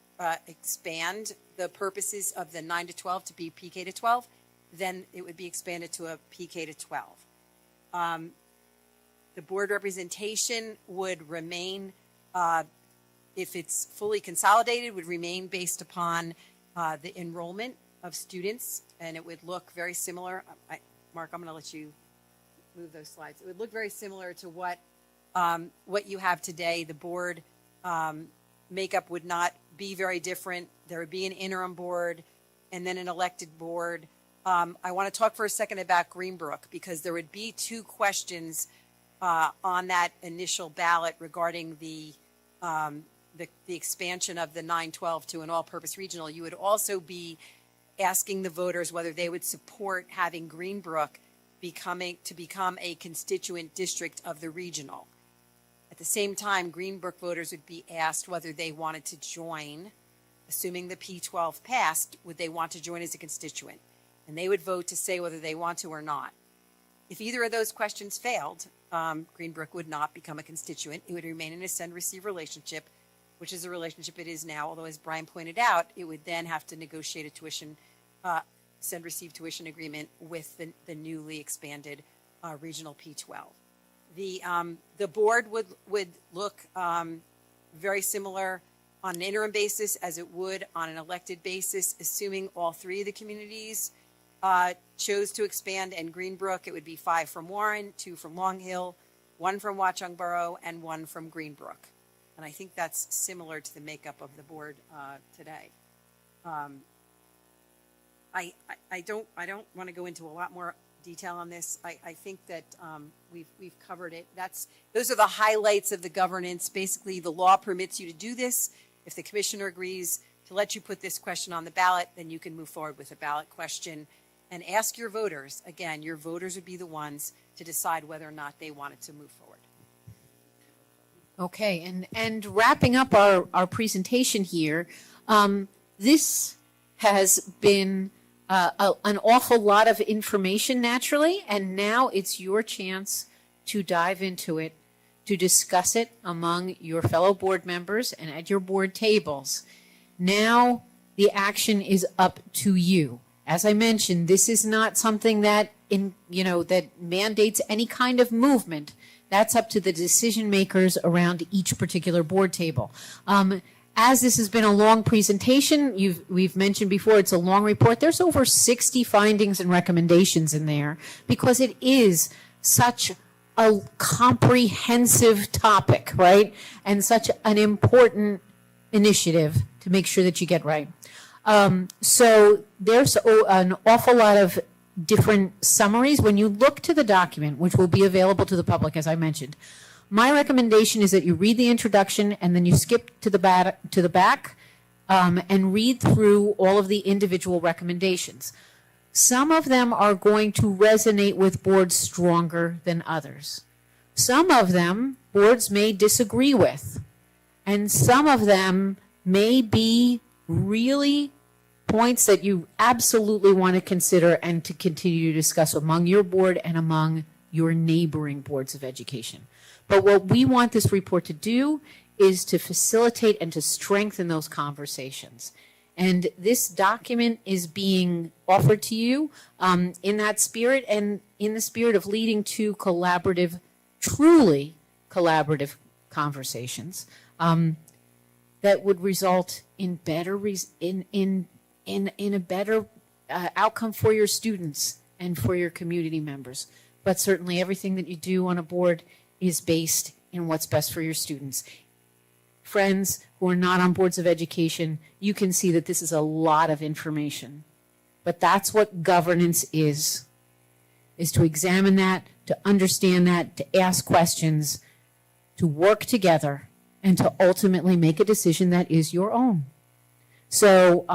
expand the purposes of the 9 to 12 to be PK to 12, then it would be expanded to a PK to 12. The board representation would remain, if it's fully consolidated, would remain based upon the enrollment of students, and it would look very similar. Mark, I'm going to let you move those slides. It would look very similar to what you have today. The board makeup would not be very different. There would be an interim board and then an elected board. I want to talk for a second about Greenbrook, because there would be 2 questions on that initial ballot regarding the expansion of the 912 to an all-purpose regional. You would also be asking the voters whether they would support having Greenbrook become a constituent district of the regional. At the same time, Greenbrook voters would be asked whether they wanted to join, assuming the P12 passed, would they want to join as a constituent? And they would vote to say whether they want to or not. If either of those questions failed, Greenbrook would not become a constituent. It would remain in a send-receive relationship, which is the relationship it is now, although as Brian pointed out, it would then have to negotiate a send-receive tuition agreement with the newly expanded regional P12. The board would look very similar on an interim basis as it would on an elected basis, assuming all 3 of the communities chose to expand, and Greenbrook, it would be 5 from Warren, 2 from Long Hill, 1 from Watchung Borough, and 1 from Greenbrook. And I think that's similar to the makeup of the board today. I don't want to go into a lot more detail on this. I think that we've covered it. Those are the highlights of the governance. Basically, the law permits you to do this. If the commissioner agrees to let you put this question on the ballot, then you can move forward with a ballot question and ask your voters. Again, your voters would be the ones to decide whether or not they wanted to move forward. Okay, and wrapping up our presentation here, this has been an awful lot of information naturally, and now it's your chance to dive into it, to discuss it among your fellow board members and at your board tables. Now the action is up to you. As I mentioned, this is not something that that mandates any kind of movement. That's up to the decision makers around each particular board table. As this has been a long presentation, we've mentioned before, it's a long report. There's over 60 findings and recommendations in there because it is such a comprehensive topic, right? And such an important initiative to make sure that you get right. So there's an awful lot of different summaries. When you look to the document, which will be available to the public, as I mentioned, my recommendation is that you read the introduction and then you skip to the back and read through all of the individual recommendations. Some of them are going to resonate with boards stronger than others. Some of them boards may disagree with, and some of them may be really points that you absolutely want to consider and to continue to discuss among your board and among your neighboring boards of education. But what we want this report to do is to facilitate and to strengthen those conversations. And this document is being offered to you in that spirit and in the spirit of leading to collaborative, truly collaborative conversations that would result in better in a better outcome for your students and for your community members. But certainly everything that you do on a board is based in what's best for your students. Friends who are not on boards of education, you can see that this is a lot of information. But that's what governance is to examine that, to understand that, to ask questions, to work together, and to ultimately make a decision that is your own. So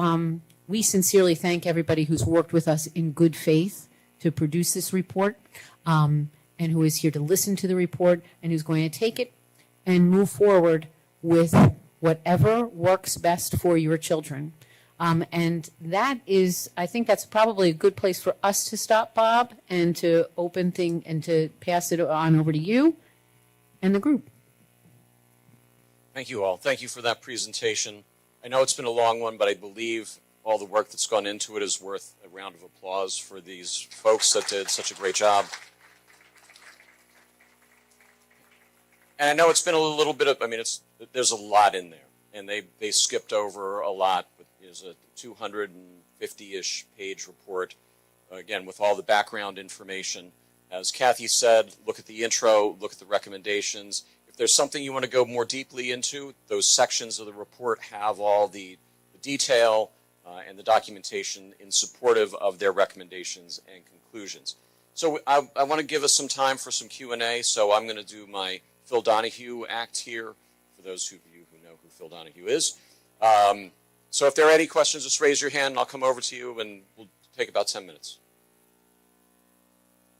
we sincerely thank everybody who's worked with us in good faith to produce this report and who is here to listen to the report and who's going to take it and move forward with whatever works best for your children. And that is, I think that's probably a good place for us to stop, Bob, and to open thing and to pass it on over to you and the group. Thank you all. Thank you for that presentation. I know it's been a long one, but I believe all the work that's gone into it is worth a round of applause for these folks that did such a great job. And I know it's been a little bit of, there's a lot in there, and they skipped over a lot. There's a 250-ish page report, again, with all the background information. As Kathy said, look at the intro, look at the recommendations. If there's something you want to go more deeply into, those sections of the report have all the detail and the documentation in supportive of their recommendations and conclusions. So I want to give us some time for some Q&A, so I'm going to do my Phil Donahue act here, for those of you who know who Phil Donahue is. So if there are any questions, just raise your hand and I'll come over to you and we'll take about 10 minutes.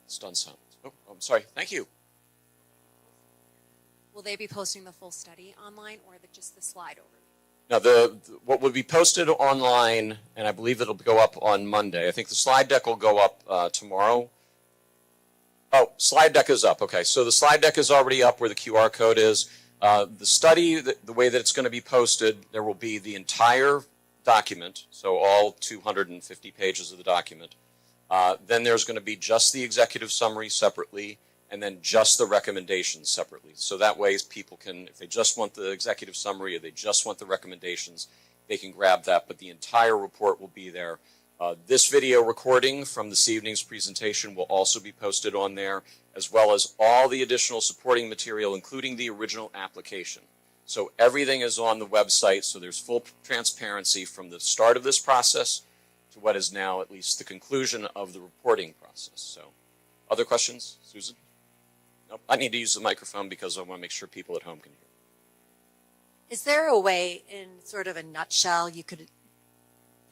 Stunned silence. Oh, I'm sorry. Thank you. Will they be posting the full study online or just the slide over? Now, what will be posted online, and I believe it'll go up on Monday. I think the slide deck will go up tomorrow. Oh, slide deck is up. Okay, so the slide deck is already up where the QR code is. The study, the way that it's going to be posted, there will be the entire document, so all 250 pages of the document. Then there's going to be just the executive summary separately, and then just the recommendations separately. So that way people can, if they just want the executive summary or they just want the recommendations, they can grab that, but the entire report will be there. This video recording from this evening's presentation will also be posted on there, as well as all the additional supporting material, including the original application. So everything is on the website, so there's full transparency from the start of this process to what is now at least the conclusion of the reporting process. So, other questions, Susan? Nope. I need to use the microphone because I want to make sure people at home can hear. Is there a way, in sort of a nutshell, you could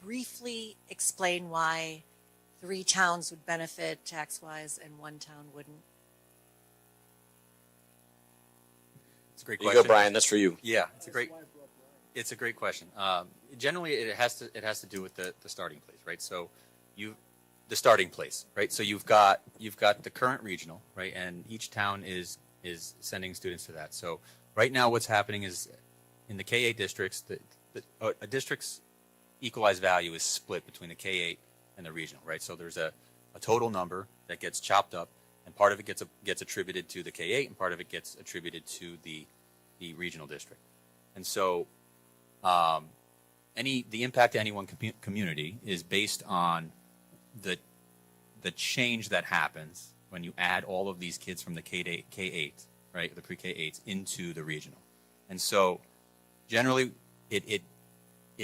briefly explain why 3 towns would benefit tax-wise and 1 town wouldn't? It's a great There you question. go, Brian. That's for you. Yeah, it's a great question. Generally, it has to do with the starting place, right? So the starting place, right? So you've got the current regional, right? And each town is sending students to that. So right now, what's happening is in the K-8 districts, a district's equalized value is split between the K-8 and the regional, right? So there's a total number that gets chopped up, and part of it gets attributed to the K-8, and part of it gets attributed to the regional district. And so the impact to any one community is based on the change that happens when you add all of these kids from the K8, right, the pre-K8s into the regional. And so generally it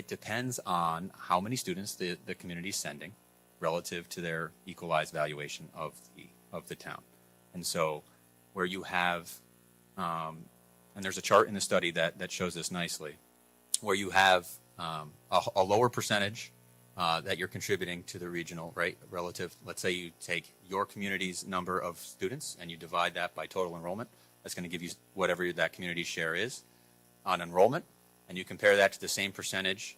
depends on how many students the community is sending relative to their equalized valuation of the town. And so where you have, and there's a chart in the study that shows this nicely, where you have a lower percentage that you're contributing to the regional, right, relative, let's say you take your community's number of students and you divide that by total enrollment, that's going to give you whatever that community share is on enrollment, and you compare that to the same percentage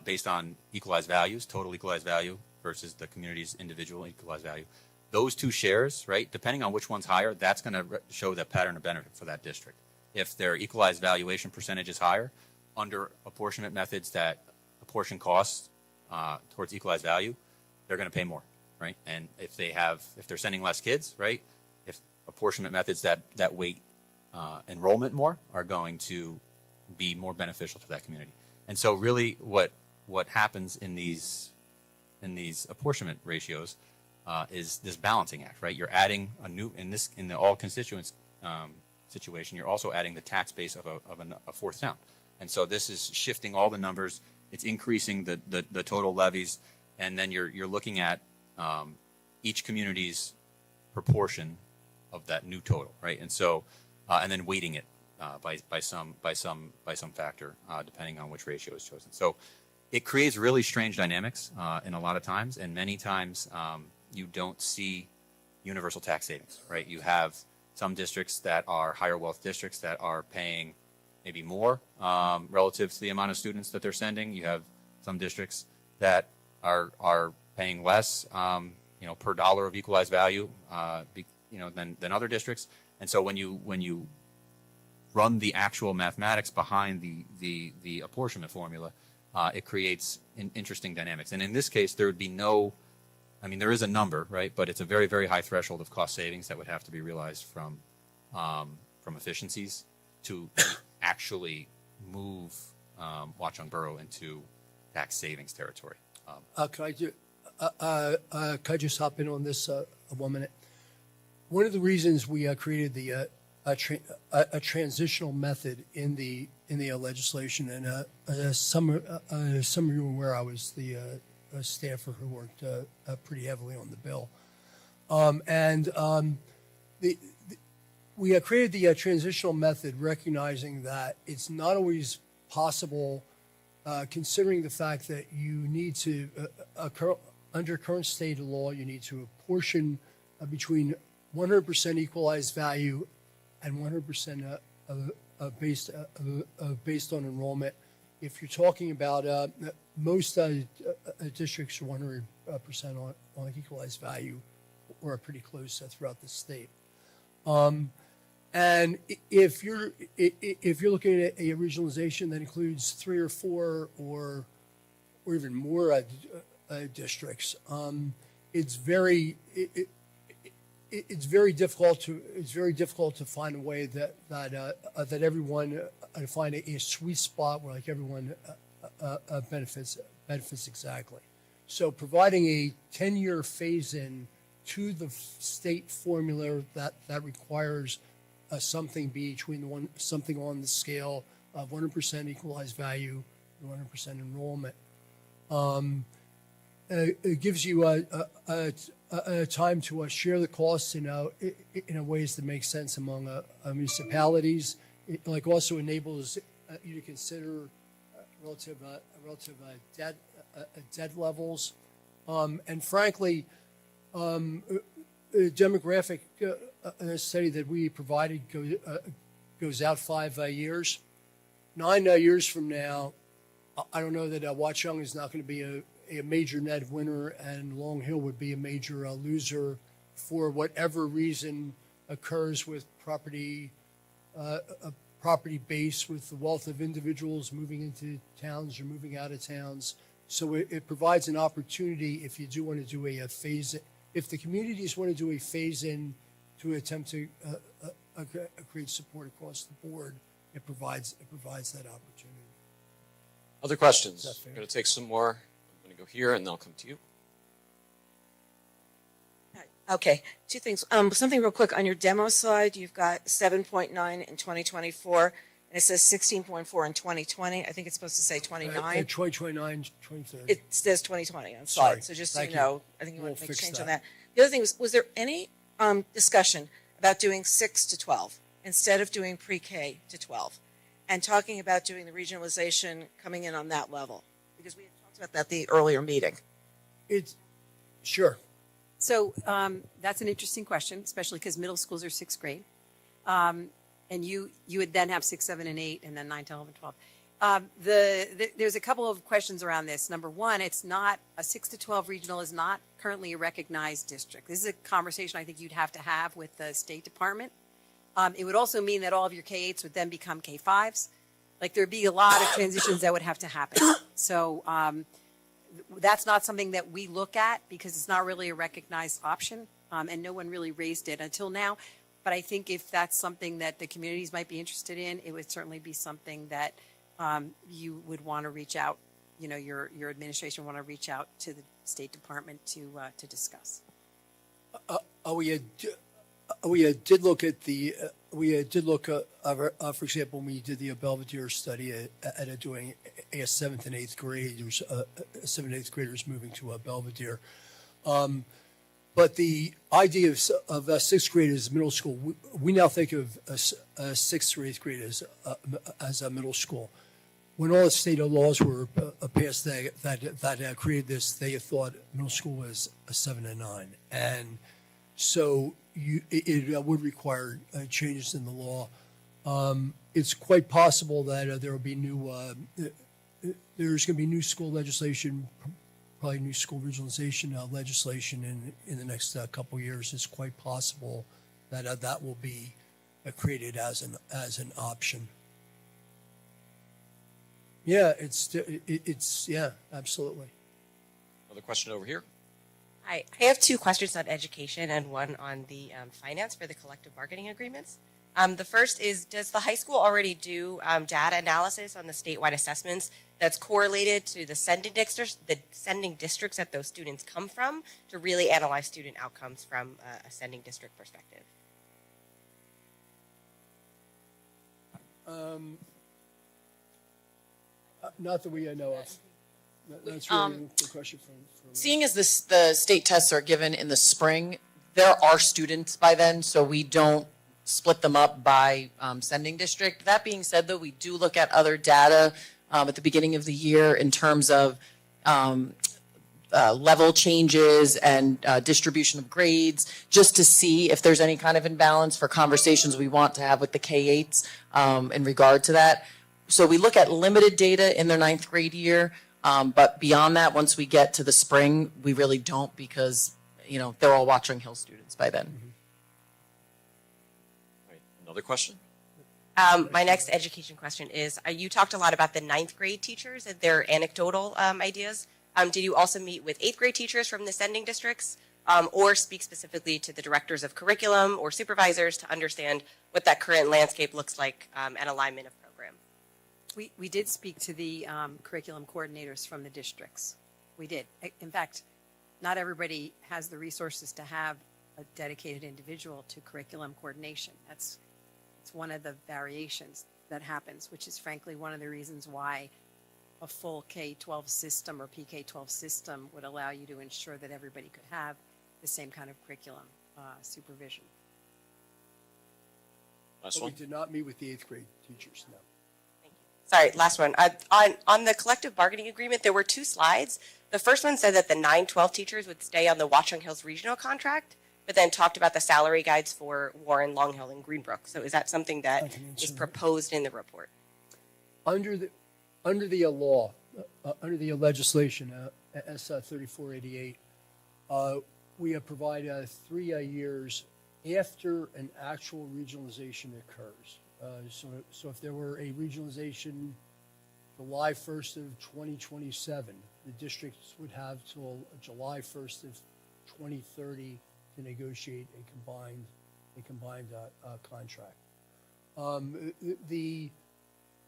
based on equalized values, total equalized value versus the community's individual equalized value. Those two shares, right, depending on which one's higher, that's going to show that pattern of benefit for that district. If their equalized valuation percentage is higher, under apportionment methods that apportion costs towards equalized value, they're going to pay more, right? And if they're sending less kids, right, if apportionment methods that weight enrollment more are going to be more beneficial to that community. And so really what happens in these apportionment ratios is this balancing act, right? You're adding in the all constituents situation, you're also adding the tax base of a fourth town. And so this is shifting all the numbers. It's increasing the total levies, and then you're looking at each community's proportion of that new total, right? And so and then weighting it by some factor depending on which ratio is chosen. So it creates really strange dynamics in a lot of times, and many times you don't see universal tax savings, right? You have some districts that are higher wealth districts that are paying maybe more relative to the amount of students that they're sending. You have some districts that are paying less, per dollar of equalized value, than other districts. And so when you run the actual mathematics behind the apportionment formula, it creates interesting dynamics. And in this case, there would be there is a number, right? But it's a very, very high threshold of cost savings that would have to be realized from efficiencies to actually move Watchung Borough into tax savings territory. Could I just hop in on this 1 minute? One of the reasons we created the a transitional method in the legislation, and some of you are aware I was the staffer who worked pretty heavily on the bill, we created the transitional method, recognizing that it's not always possible, considering the fact that you need to, under current state law, you need to apportion between 100% equalized value and 100% based on enrollment. If you're talking about most districts are 100% on equalized value, or pretty close throughout the state. And if you're looking at a regionalization that includes 3 or 4 or even more districts, it's very difficult to find a way that everyone find a sweet spot where everyone benefits exactly. So providing a 10-year phase-in to the state formula that requires something on the scale of 100% equalized value and 100% enrollment. It gives you a time to share the costs in ways that make sense among municipalities. It also enables you to consider relative debt levels, and frankly, a demographic study that we provided goes out 5 years. 9 years from now, I don't know that Watchung is not going to be a major net winner, and Long Hill would be a major loser for whatever reason occurs with property base, with the wealth of individuals moving into towns or moving out of towns. So it provides an opportunity if you do want to do a phase. If the communities want to do a phase-in to attempt to create support across the board, it provides that opportunity. Other questions? Is that fair? I'm going to take some more. I'm going to go here, and then I'll come to you. Okay, two things. Something real quick. On your demo slide, you've got 7.9 in 2024, and it says 16.4 in 2020. I think it's supposed to say 29. 2029, 2030. It says 2020 on Sorry. slide. So just so Thank you you. know, I think you We'll want to make a fix change on that. that. The other thing was there any discussion about doing 6 to 12 instead of doing pre-K to 12 and talking about doing the regionalization coming in on that level? Because we had talked about that the earlier meeting. It's, sure. So that's an interesting question, especially because middle schools are sixth grade. And you would then have 6, 7, and 8, and then 9, 10, 11, 12. There's a couple of questions around this. Number one, it's not a 6 to 12 regional is not currently a recognized district. This is a conversation I think you'd have to have with the State Department. It would also mean that all of your K-8s would then become K-5s. Like there'd be a lot of transitions that would have to happen. So that's not something that we look at because it's not really a recognized option, and no one really raised it until now. But I think if that's something that the communities might be interested in, it would certainly be something that you would want to reach out. You know, your administration want to reach out to the State Department to discuss. We did look at the. We did look, for example, when we did the Belvedere study at doing a 7th and 8th graders, 7th and 8th graders moving to Belvedere. But the idea of 6th grade as middle school, we now think of 6th or 8th grade as a middle school. When all the state laws were passed that created this, they thought middle school was a 7 and 9, and so it would require changes in the law. It's quite possible that there will be there's going to be new school legislation, probably new school regionalization legislation in the next couple of years. It's quite possible that that will be created as an option. Yeah, it's yeah, absolutely. Another question over here. Hi, I have two questions on education and one on the finance for the collective bargaining agreements. The first is, does the high school already do data analysis on the statewide assessments that's correlated to the sending districts that those students come from to really analyze student outcomes from a sending district perspective? Not that we know of. That's really a good question from Seeing as the state tests are given in the spring, there are students by then, so we don't split them up by sending district. That being said, though, we do look at other data at the beginning of the year in terms of level changes and distribution of grades, just to see if there's any kind of imbalance for conversations we want to have with the K-8s in regard to that. So we look at limited data in their 9th grade year, but beyond that, once we get to the spring, we really don't because, they're all Watchung Hill students by then. All right, another question? My next education question is, you talked a lot about the 9th grade teachers and their anecdotal ideas. Did you also meet with 8th grade teachers from the sending districts or speak specifically to the directors of curriculum or supervisors to understand what that current landscape looks like and alignment of program? We did speak to the curriculum coordinators from the districts. We did. In fact, not everybody has the resources to have a dedicated individual to curriculum coordination. It's one of the variations that happens, which is frankly one of the reasons why a full K-12 system or PK-12 system would allow you to ensure that everybody could have the same kind of curriculum supervision. Last We one. did not meet with the 8th grade teachers, no. Sorry, last one. On the collective bargaining agreement, there were 2 slides. The first one said that the 9-12 teachers would stay on the Watchung Hills regional contract, but then talked about the salary guides for Warren, Long Hill, and Greenbrook. So is that something that is proposed in the report? Under the law, under the legislation, S 3488, we provide 3 years after an actual regionalization occurs. So if there were a regionalization July 1st of 2027, the districts would have till July 1st of 2030 to negotiate a combined contract.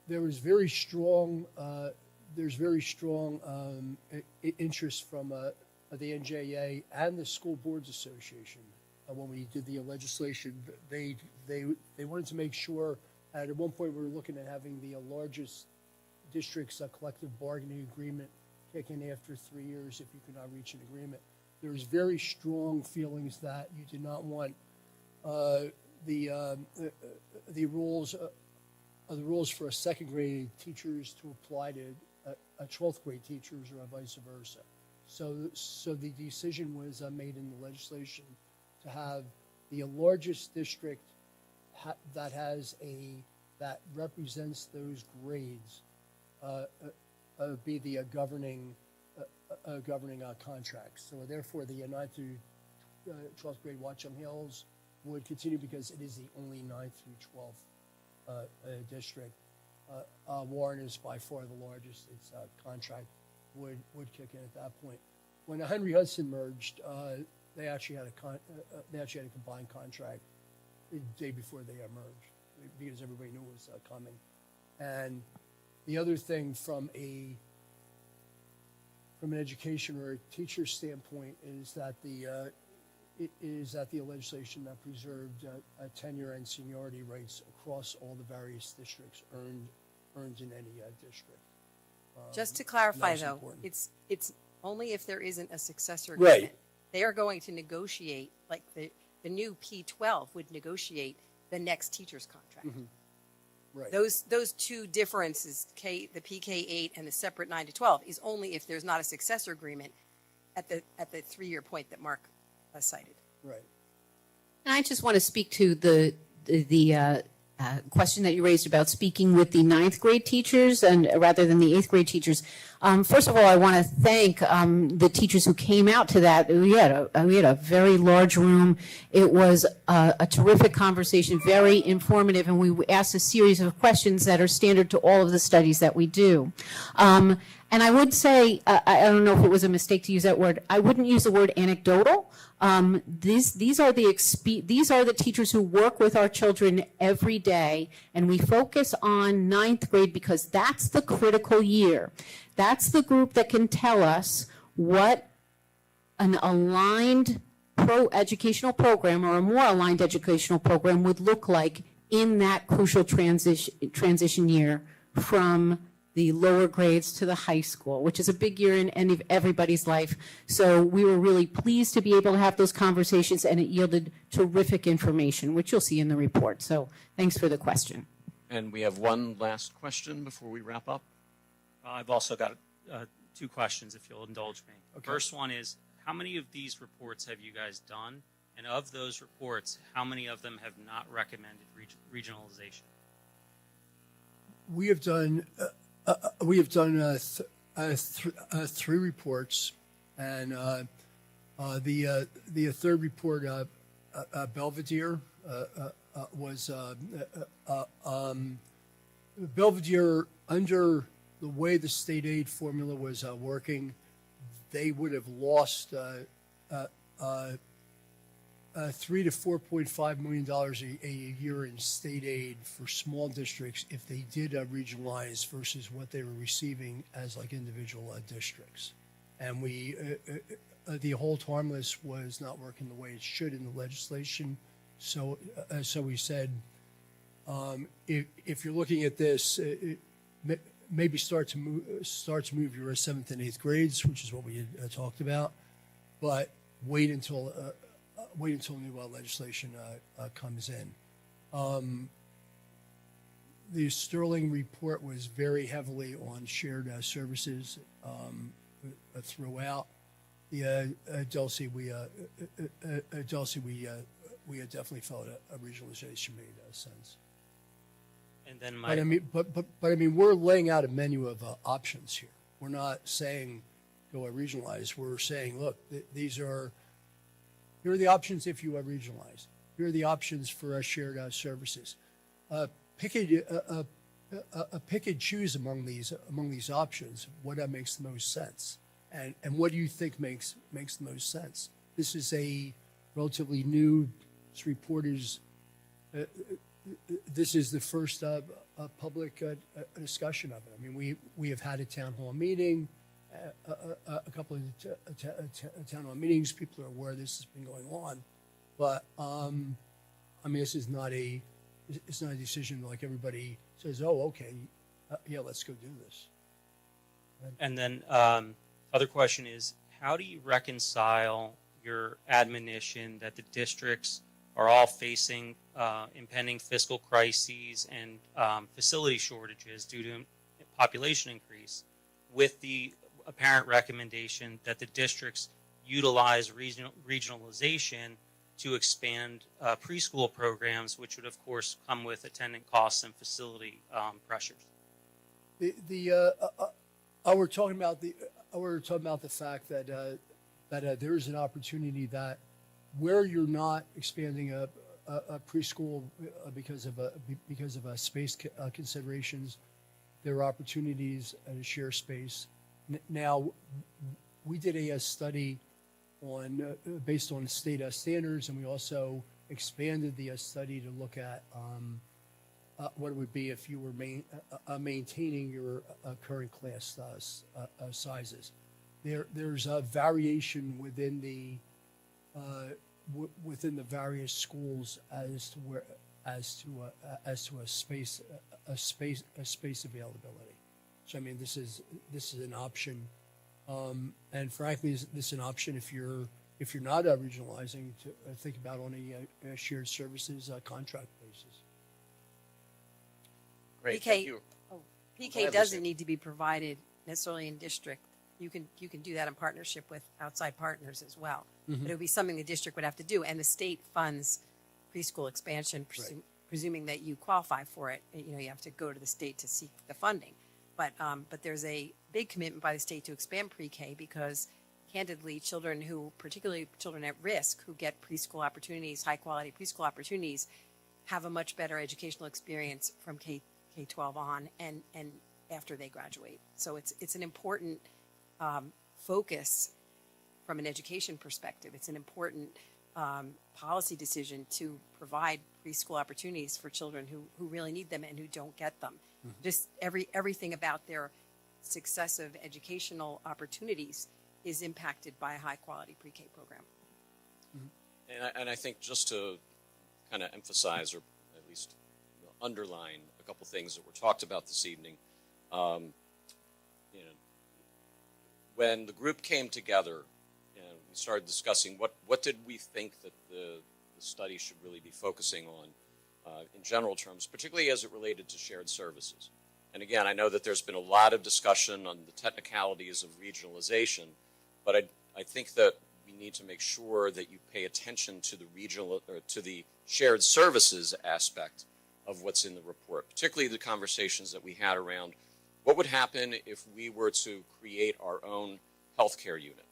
There's very strong interest from the NJA and the School Boards Association, when we did the legislation, they wanted to make sure, and at one point we were looking at having the largest district's collective bargaining agreement kick in after 3 years if you could not reach an agreement. There's very strong feelings that you did not want the rules for a second grade teachers to apply to a 12th grade teachers or vice versa. So the decision was made in the legislation to have the largest district that represents those grades be the governing contract. So therefore, the 9th through 12th grade Watchung Hills would continue because it is the only 9th through 12th district. Warren is by far the largest. Its contract would kick in at that point. When Henry Hudson merged, they actually had a combined contract the day before they merged because everybody knew it was coming. And the other thing from an education or a teacher standpoint is that the legislation that preserved tenure and seniority rights across all the various districts earned in any district. Just to clarify, though, important. it's only if there isn't a successor agreement. Right. They are going to negotiate, like the new P12 would negotiate the next teacher's contract. Mm-hmm. Right. Those two differences, the PK8 and the separate 9 to 12, is only if there's not a successor agreement at the 3-year point that Mark cited. Right. And I just want to speak to the question that you raised about speaking with the 9th grade teachers and rather than the 8th grade teachers. First of all, I want to thank the teachers who came out to that. We had a very large room. It was a terrific conversation, very informative, and we asked a series of questions that are standard to all of the studies that we do. And I would say, I don't know if it was a mistake to use that word. I wouldn't use the word anecdotal. These are the teachers who work with our children every day, and we focus on 9th grade because that's the critical year. That's the group that can tell us what an aligned educational program or a more aligned educational program would look like in that crucial transition year from the lower grades to the high school, which is a big year in everybody's life. So we were really pleased to be able to have those conversations, and it yielded terrific information, which you'll see in the report. So thanks for the question. And we have one last question before we wrap up. I've also got 2 questions, if you'll indulge me. Okay. First one is, how many of these reports have you guys done? And of those reports, how many of them have not recommended regionalization? We have done 3 reports, and the third report, Belvedere, was Belvedere under the way the state aid formula was working. They would have lost $3 to $4.5 million a year in state aid for small districts if they did regionalize versus what they were receiving as like individual districts. And the hold harmless was not working the way it should in the legislation. So we said, if you're looking at this, maybe start to move your 7th and 8th grades, which is what we had talked about, but wait until new legislation comes in. The Sterling report was very heavily on shared services throughout. The Dulce, we definitely felt a regionalization made sense. And then But I mean, we're laying out a menu of options here. We're not saying go regionalize. We're saying, look, here are the options if you regionalize. Here are the options for shared services. Pick and choose among these options. What makes the most sense, and what do you think makes the most sense? This is a relatively new. This report is. This is the first public discussion of it. I mean, we have had a town hall meeting. a couple of town hall meetings. People are aware this has been going on, but I mean, this is not it's not a decision like everybody says, oh, okay, yeah, let's go do this. And then other question is, how do you reconcile your admonition that the districts are all facing impending fiscal crises and facility shortages due to population increase with the apparent recommendation that the districts utilize regionalization to expand preschool programs, which would of course come with attendant costs and facility pressures? We're talking about the fact that there is an opportunity that where you're not expanding a preschool because of space considerations, there are opportunities at a share space. Now, we did a study on based on state standards, and we also expanded the study to look at what it would be if you were maintaining your current class sizes. There's a variation within the various schools as to a space availability. So I mean, this is an option, and frankly, this is an option if you're not regionalizing to think about on a shared services contract basis. Great, PK, thank you. PK Go ahead, doesn't Lucia. need to be provided necessarily in district. You can do that in partnership with outside partners as well. But it would be something the district would have to do, and the state funds preschool expansion, presuming that you qualify for it. You know, you have to go to the state to seek the funding. But there's a big commitment by the state to expand pre-K because, candidly, particularly children at risk who get preschool opportunities, high quality preschool opportunities, have a much better educational experience from K-12 on and after they graduate. So it's an important focus from an education perspective. It's an important policy decision to provide preschool opportunities for children who really need them and who don't get them. Just everything about their successive educational opportunities is impacted by a high quality pre-K program. And I think just to kind of emphasize or at least underline a couple things that were talked about this evening, when the group came together and we started discussing what did we think that the study should really be focusing on in general terms, particularly as it related to shared services. And again, I know that there's been a lot of discussion on the technicalities of regionalization, but I think that we need to make sure that you pay attention to the regional or to the shared services aspect of what's in the report, particularly the conversations that we had around what would happen if we were to create our own healthcare unit.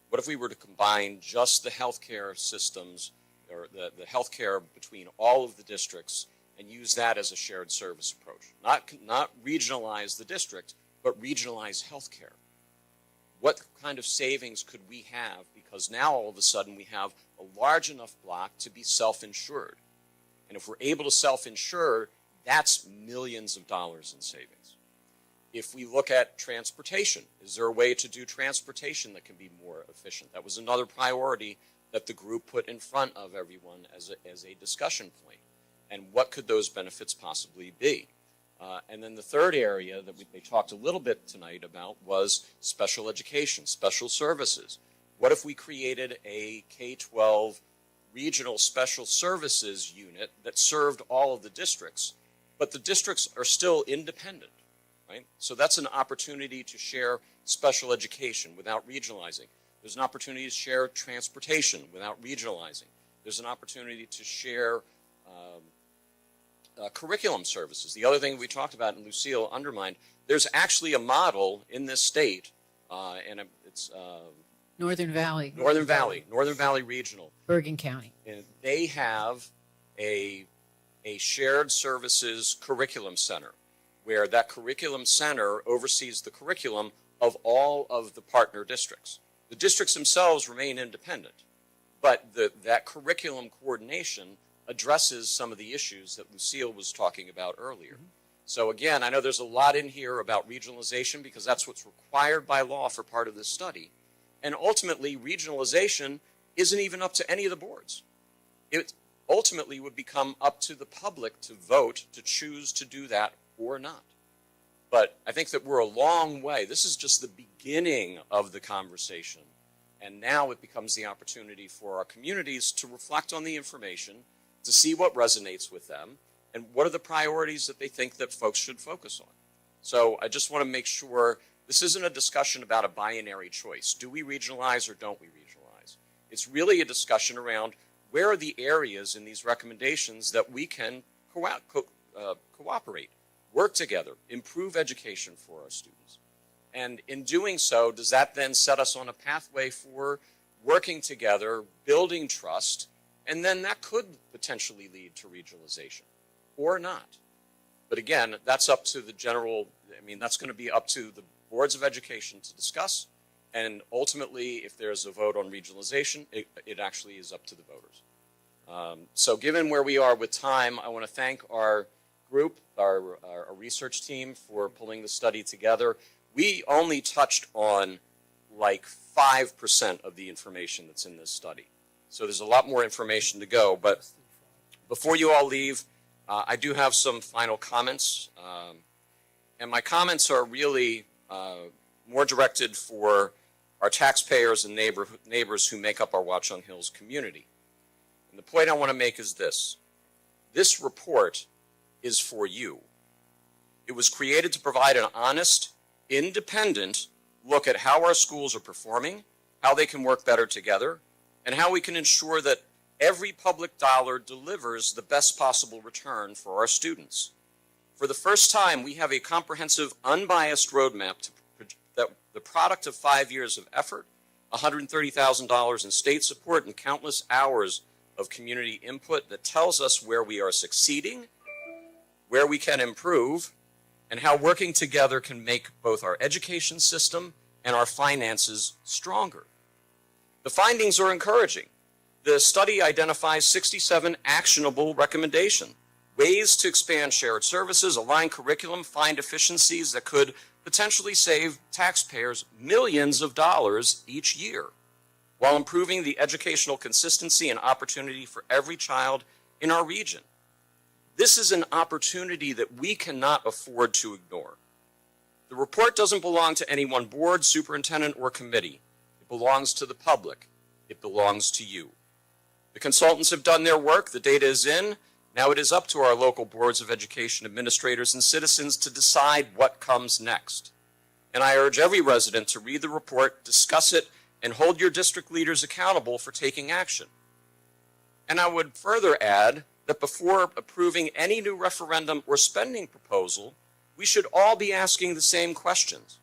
What if we were to combine just the healthcare systems or the healthcare between all of the districts and use that as a shared service approach? Not regionalize the district, but regionalize healthcare. What kind of savings could we have? Because now all of a sudden we have a large enough block to be self-insured. And if we're able to self-insure, that's millions of dollars in savings. If we look at transportation, is there a way to do transportation that can be more efficient? That was another priority that the group put in front of everyone as a discussion point. And what could those benefits possibly be? And then the third area that they talked a little bit tonight about was special education, special services. What if we created a K-12 regional special services unit that served all of the districts, but the districts are still independent, right? So that's an opportunity to share special education without regionalizing. There's an opportunity to share transportation without regionalizing. There's an opportunity to share curriculum services. The other thing we talked about, and Lucille undermined, there's actually a model in this state, and it's Northern Valley. Northern Valley Regional. Bergen County. And they have a shared services curriculum center where that curriculum center oversees the curriculum of all of the partner districts. The districts themselves remain independent, but that curriculum coordination addresses some of the issues that Lucille was talking about earlier. So again, I know there's a lot in here about regionalization because that's what's required by law for part of this study. And ultimately, regionalization isn't even up to any of the boards. It ultimately would become up to the public to vote to choose to do that or not. But I think that we're a long way. This is just the beginning of the conversation. And now it becomes the opportunity for our communities to reflect on the information, to see what resonates with them, and what are the priorities that they think that folks should focus on. So I just want to make sure this isn't a discussion about a binary choice. Do we regionalize or don't we regionalize? It's really a discussion around where are the areas in these recommendations that we can cooperate, work together, improve education for our students. And in doing so, does that then set us on a pathway for working together, building trust, and then that could potentially lead to regionalization or not. But again, that's up to the general, that's going to be up to the boards of education to discuss. And ultimately, if there's a vote on regionalization, it actually is up to the voters. So given where we are with time, I want to thank our group, our research team for pulling the study together. We only touched on like 5% of the information that's in this study. So there's a lot more information to go. But before you all leave, I do have some final comments. And my comments are really more directed for our taxpayers and neighbors who make up our Watch on Hills community. And the point I want to make is this. This report is for you. It was created to provide an honest, independent look at how our schools are performing, how they can work better together, and how we can ensure that every public dollar delivers the best possible return for our students. For the first time, we have a comprehensive, unbiased roadmap that the product of 5 years of effort, $130,000 in state support, and countless hours of community input that tells us where we are succeeding, where we can improve, and how working together can make both our education system and our finances stronger. The findings are encouraging. The study identifies 67 actionable recommendations, ways to expand shared services, align curriculum, find efficiencies that could potentially save taxpayers millions of dollars each year, while improving the educational consistency and opportunity for every child in our region. This is an opportunity that we cannot afford to ignore. The report doesn't belong to any one board, superintendent, or committee. It belongs to the public. It belongs to you. The consultants have done their work. The data is in. Now it is up to our local boards of education administrators and citizens to decide what comes next. And I urge every resident to read the report, discuss it, and hold your district leaders accountable for taking action. And I would further add that before approving any new referendum or spending proposal, we should all be asking the same questions.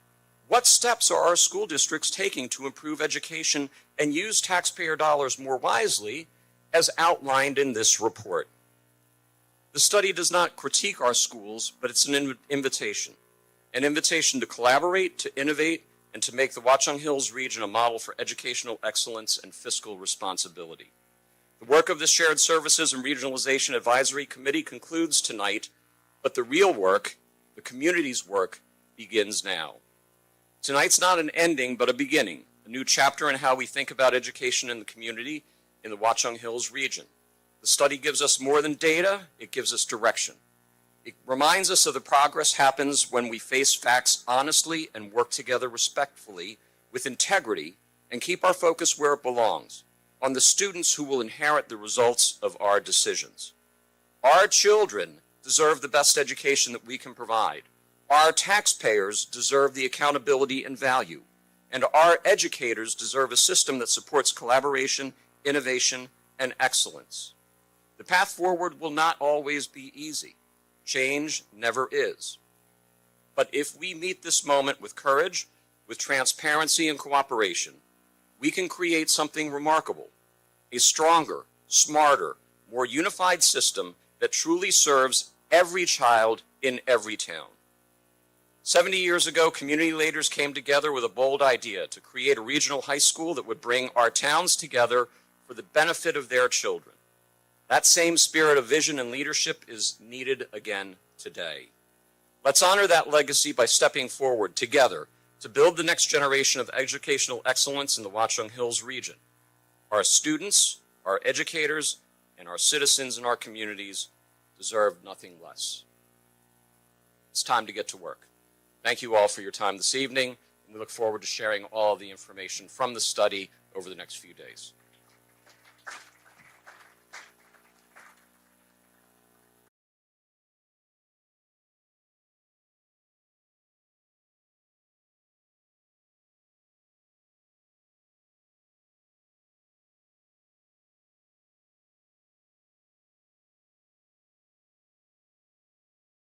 What steps are our school districts taking to improve education and use taxpayer dollars more wisely, as outlined in this report? The study does not critique our schools, but it's an invitation to collaborate, to innovate, and to make the Watchung Hills region a model for educational excellence and fiscal responsibility. The work of the Shared Services and Regionalization Advisory Committee concludes tonight, but the real work, the community's work, begins now. Tonight's not an ending, but a beginning, a new chapter in how we think about education in the community in the Watchung Hills region. The study gives us more than data, it gives us direction. It reminds us of the progress happens when we face facts honestly and work together respectfully with integrity and keep our focus where it belongs, on the students who will inherit the results of our decisions. Our children deserve the best education that we can provide. Our taxpayers deserve the accountability and value. And our educators deserve a system that supports collaboration, innovation, and excellence. The path forward will not always be easy. Change never is. But if we meet this moment with courage, with transparency and cooperation, we can create something remarkable, a stronger, smarter, more unified system that truly serves every child in every town. 70 years ago, community leaders came together with a bold idea to create a regional high school that would bring our towns together for the benefit of their children. That same spirit of vision and leadership is needed again today. Let's honor that legacy by stepping forward together to build the next generation of educational excellence in the Watchung Hills region. Our students, our educators, and our citizens in our communities deserve nothing less. It's time to get to work. Thank you all for your time this evening, and we look forward to sharing all of the information from the study over the next few days.